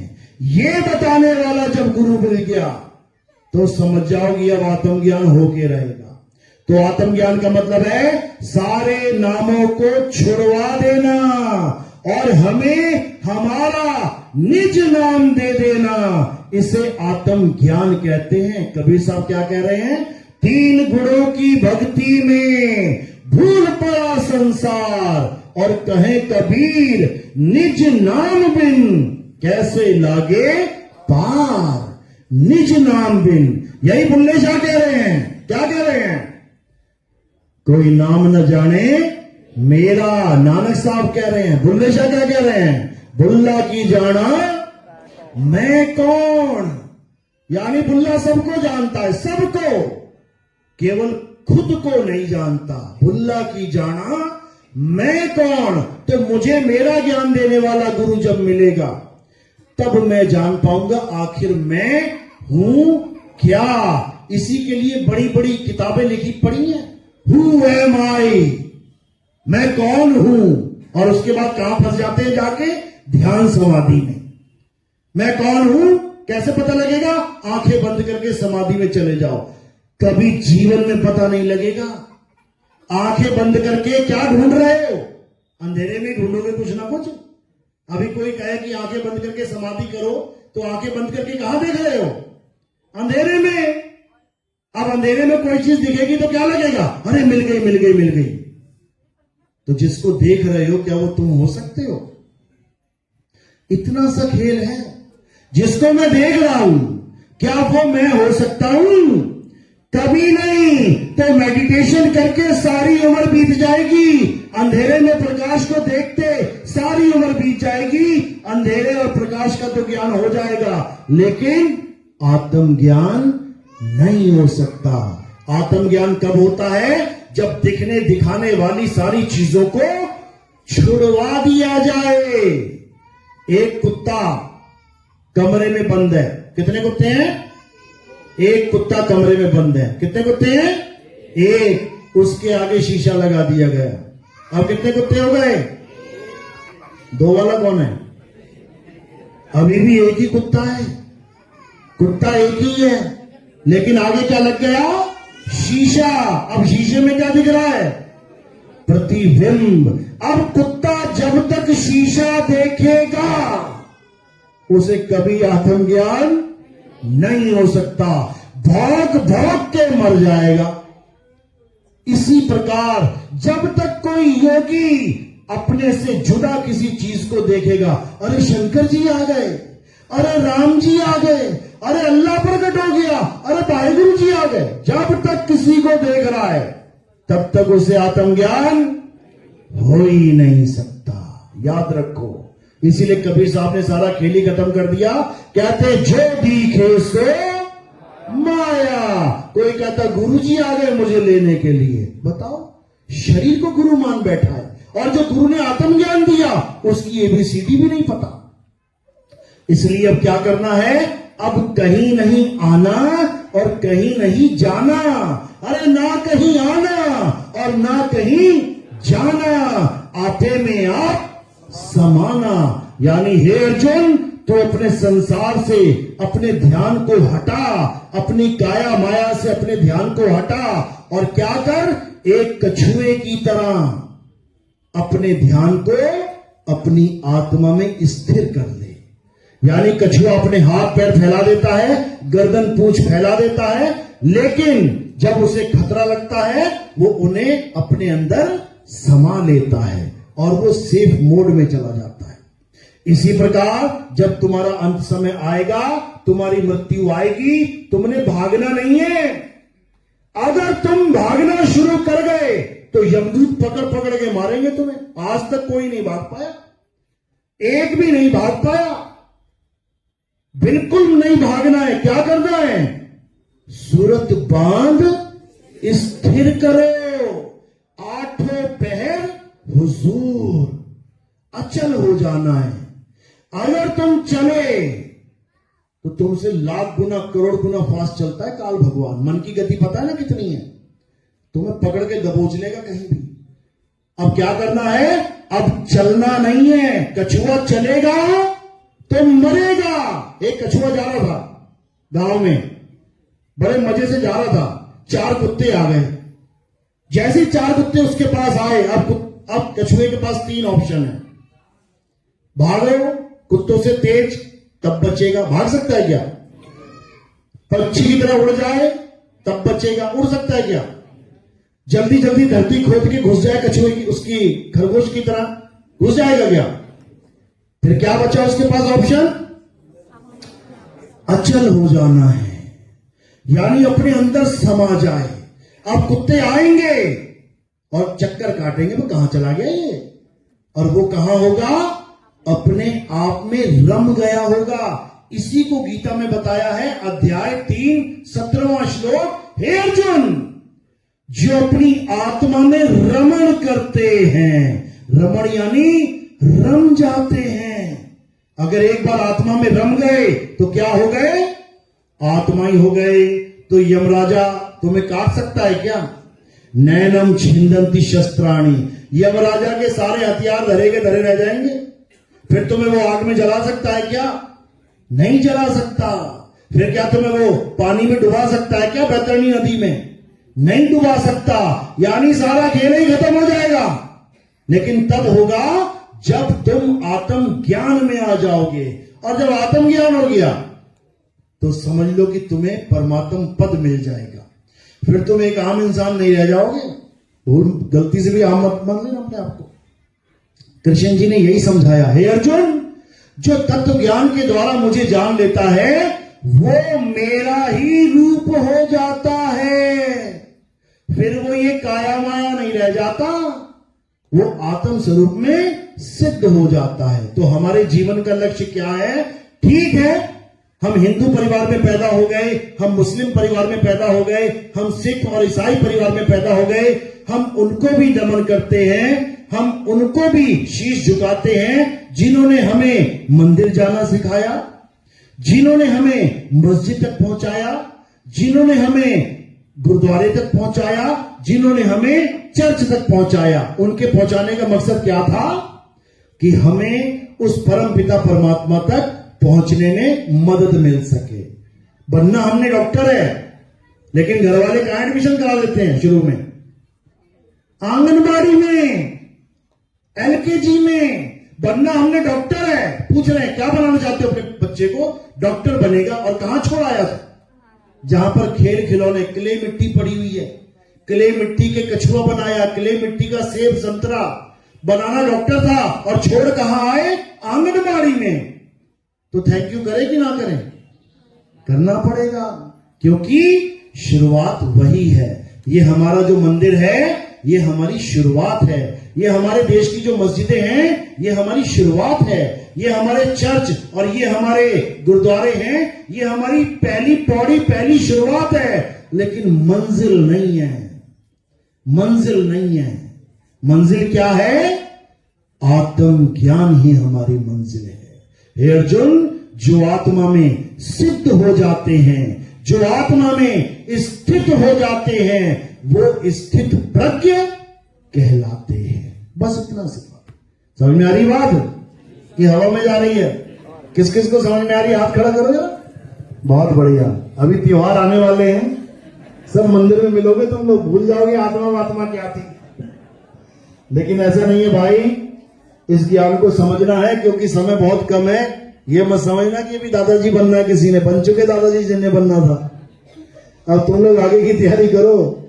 ये बताने वाला जब गुरु मिल गया तो समझ जाओगी अब आत्मज्ञान होके रहेगा। तो आत्मज्ञान का मतलब है सारे नामों को छुड़वा देना और हमें हमारा निज नाम दे देना। इसे आत्मज्ञान कहते हैं। कबीर साहब क्या कह रहे हैं? 3 गुणों की भक्ति में भूल पड़ा संसार, और कहे कबीर निज नाम बिन कैसे लागे पार। निज नाम बिन, यही बुल्ले शाह कह रहे हैं। क्या कह रहे हैं? कोई नाम न जाने मेरा, नानक साहब कह रहे हैं। बुल्ले शाह क्या कह रहे हैं? बुल्ला की जाना मैं कौन। यानी बुल्ला सबको जानता है, सबको, केवल खुद को नहीं जानता। बुल्ला की जाना मैं कौन। तो मुझे मेरा ज्ञान देने वाला गुरु जब मिलेगा तब मैं जान पाऊंगा आखिर मैं हूं क्या। इसी के लिए बड़ी बड़ी किताबें लिखी पड़ी हैं। हु एम आई, मैं कौन हूं। और उसके बाद कहां फंस जाते हैं? जाके ध्यान समाधि में। मैं कौन हूं कैसे पता लगेगा? आंखें बंद करके समाधि में चले जाओ, कभी जीवन में पता नहीं लगेगा। आंखें बंद करके क्या ढूंढ रहे हो? अंधेरे में ढूंढोगे कुछ ना कुछ। अभी कोई कहे कि आंखें बंद करके समाधि करो, तो आंखें बंद करके कहां देख रहे हो? अंधेरे में। अब अंधेरे में कोई चीज दिखेगी तो क्या लगेगा? अरे मिल गई मिल गई मिल गई। तो जिसको देख रहे हो क्या वो तुम हो सकते हो? इतना सा खेल है। जिसको मैं देख रहा हूं क्या वो मैं हो सकता हूं? कभी नहीं। तो मेडिटेशन करके सारी उम्र बीत जाएगी। अंधेरे में प्रकाश को देखते सारी उम्र बीत जाएगी। अंधेरे और प्रकाश का तो ज्ञान हो जाएगा, लेकिन आत्मज्ञान नहीं हो सकता। आत्मज्ञान कब होता है? जब दिखने दिखाने वाली सारी चीजों को छुड़वा दिया जाए। एक कुत्ता कमरे में बंद है। कितने कुत्ते हैं? एक कुत्ता कमरे में बंद है। कितने कुत्ते हैं? एक। उसके आगे शीशा लगा दिया गया। अब कितने कुत्ते हो गए? दो वाला कौन है? अभी भी एक ही कुत्ता है। कुत्ता एक ही है, लेकिन आगे क्या लग गया? शीशा। अब शीशे में क्या दिख रहा है? प्रतिबिंब। अब कुत्ता जब तक शीशा देखेगा उसे कभी आत्मज्ञान नहीं हो सकता, भौंक भौंक के मर जाएगा। इसी प्रकार जब तक कोई योगी अपने से जुदा किसी चीज को देखेगा, अरे शंकर जी आ गए, अरे राम जी आ गए, अरे अल्लाह प्रकट हो गया, अरे वाहिगुरु जी आ गए, जब तक किसी को देख रहा है तब तक उसे आत्मज्ञान हो ही नहीं सकता। याद रखो। इसीलिए कबीर साहब ने सारा खेल ही खत्म कर दिया। कहते जो दिखे सो माया। कोई कहता गुरु जी आ गए मुझे लेने के लिए। बताओ, शरीर को गुरु मान बैठा है, और जो गुरु ने आत्मज्ञान दिया उसकी एबीसीडी भी नहीं पता। इसलिए अब क्या करना है? अब कहीं नहीं आना और कहीं नहीं जाना। अरे ना कहीं आना और ना कहीं जाना, आपे में आप समाना। यानी हे अर्जुन, तो अपने संसार से अपने ध्यान को हटा, अपनी काया माया से अपने ध्यान को हटा, और क्या कर? एक कछुए की तरह अपने ध्यान को अपनी आत्मा में स्थिर कर ले। यानी कछुआ अपने हाथ पैर फैला देता है, गर्दन पूंछ फैला देता है, लेकिन जब उसे खतरा लगता है वो उन्हें अपने अंदर समा लेता है और वो सेफ मोड में चला जाता है। इसी प्रकार जब तुम्हारा अंत समय आएगा, तुम्हारी मृत्यु आएगी, तुमने भागना नहीं है। अगर तुम भागना शुरू कर गए तो यमदूत पकड़ पकड़ के मारेंगे तुम्हें। आज तक कोई नहीं भाग पाया, एक भी नहीं भाग पाया। बिल्कुल नहीं भागना है। क्या करना है? सूरत बांध स्थिर करो, आठों पहर हुजूर, अचल हो जाना है। अगर तुम चले तो तुमसे लाख गुना करोड़ गुना फास्ट चलता है काल भगवान। मन की गति पता है ना कितनी है? तुम्हें पकड़ के दबोच लेगा कहीं भी। अब क्या करना है? अब चलना नहीं है। कछुआ चलेगा तो मरेगा। एक कछुआ जा रहा था गांव में, बड़े मजे से जा रहा था, चार कुत्ते आ गए। जैसे चार कुत्ते उसके पास आए, अब कछुए के पास तीन ऑप्शन है। भागो कुत्तों से तेज, तब बचेगा। भाग सकता है क्या? पक्षी की तरह उड़ जाए तब बचेगा। उड़ सकता है क्या? जल्दी जल्दी धरती खोद के घुस जाए कछुए की, उसकी खरगोश की तरह घुस जाएगा क्या? फिर क्या बचा उसके पास ऑप्शन? अचल हो जाना है, यानी अपने अंदर समा जाए। अब कुत्ते आएंगे और चक्कर काटेंगे, वो कहां चला गया ये, और वो कहां होगा? अपने आप में रम गया होगा। इसी को गीता में बताया है, अध्याय 3 17वां श्लोक। हे अर्जुन, जो अपनी आत्मा में रमण करते हैं, रमण यानी रम जाते हैं। अगर एक बार आत्मा में रम गए तो क्या हो गए? आत्मा ही हो गए। तो यमराजा तुम्हें काट सकता है क्या? नैनम छिंदंती शस्त्राणी। यमराजा के सारे हथियार धरे के धरे रह जाएंगे। फिर तुम्हें वो आग में जला सकता है क्या? नहीं जला सकता। फिर क्या तुम्हें वो पानी में डुबा सकता है क्या? बैतरणी नदी में नहीं डुबा सकता। यानी सारा खेल ही खत्म हो जाएगा। लेकिन तब होगा जब तुम आत्म ज्ञान में आ जाओगे, और जब आत्म ज्ञान हो गया तो समझ लो कि तुम्हें परमात्म पद मिल जाएगा। फिर तुम एक आम इंसान नहीं रह जाओगे। भूल गलती से भी आम मत मान लेना अपने आप को। कृष्ण जी ने यही समझाया, हे अर्जुन, जो तत्व ज्ञान के द्वारा मुझे जान लेता है वो मेरा ही रूप हो जाता है। फिर वो ये काया माया नहीं रह जाता, वो आत्म स्वरूप में सिद्ध हो जाता है। तो हमारे जीवन का लक्ष्य क्या है? ठीक है, हम हिंदू परिवार में पैदा हो गए, हम मुस्लिम परिवार में पैदा हो गए, हम सिख और ईसाई परिवार में पैदा हो गए, हम उनको भी नमन करते हैं। हम उनको भी शीश झुकाते हैं जिन्होंने हमें मंदिर जाना सिखाया, जिन्होंने हमें मस्जिद तक पहुंचाया, जिन्होंने हमें गुरुद्वारे तक पहुंचाया, जिन्होंने हमें चर्च तक पहुंचाया। उनके पहुंचाने का मकसद क्या था? कि हमें उस परम पिता परमात्मा तक पहुंचने में मदद मिल सके। बनना हमने डॉक्टर है, लेकिन घर वाले कहां एडमिशन करा देते हैं? शुरू में आंगनबाड़ी में, एलकेजी में। बनना हमने डॉक्टर है। पूछ रहे हैं क्या बनाना चाहते हो अपने बच्चे को? डॉक्टर बनेगा। और कहां छोड़ आया था? जहां पर खेल खिलौने, क्ले मिट्टी पड़ी हुई है, क्ले मिट्टी के कछुआ बनाया, क्ले मिट्टी का सेब संतरा बनाना डॉक्टर था। और छोड़ कहां आए? आंगनबाड़ी में। तो थैंक यू करें कि ना करें? करना पड़ेगा, क्योंकि शुरुआत वही है। ये हमारा जो मंदिर है, ये हमारी शुरुआत है। ये हमारे देश की जो मस्जिदें हैं, ये हमारी शुरुआत है। ये हमारे चर्च और ये हमारे गुरुद्वारे हैं, ये हमारी पहली पौड़ी, पहली शुरुआत है। लेकिन मंजिल नहीं है, मंजिल नहीं है। मंजिल क्या है? आत्म ज्ञान ही हमारी मंजिल है। हे अर्जुन, जो आत्मा में सिद्ध हो जाते हैं, जो आत्मा में स्थित हो जाते हैं, वो स्थित प्रज्ञ कहलाते हैं। बस इतना सी बात। समझ में आ रही बात कि हवा में जा रही है? किस किस को समझ में आ रही है? हाथ खड़ा करो जरा। बहुत बढ़िया। अभी त्योहार आने वाले हैं, सब मंदिर में मिलोगे, तुम लोग भूल जाओगे आत्मा क्या थी। लेकिन ऐसा नहीं है भाई, इस ज्ञान को समझना है, क्योंकि समय बहुत कम है। ये मत समझना कि अभी दादाजी बनना है, किसी ने बन चुके दादाजी जिन्हें बनना था। अब तुम लोग आगे की तैयारी करो।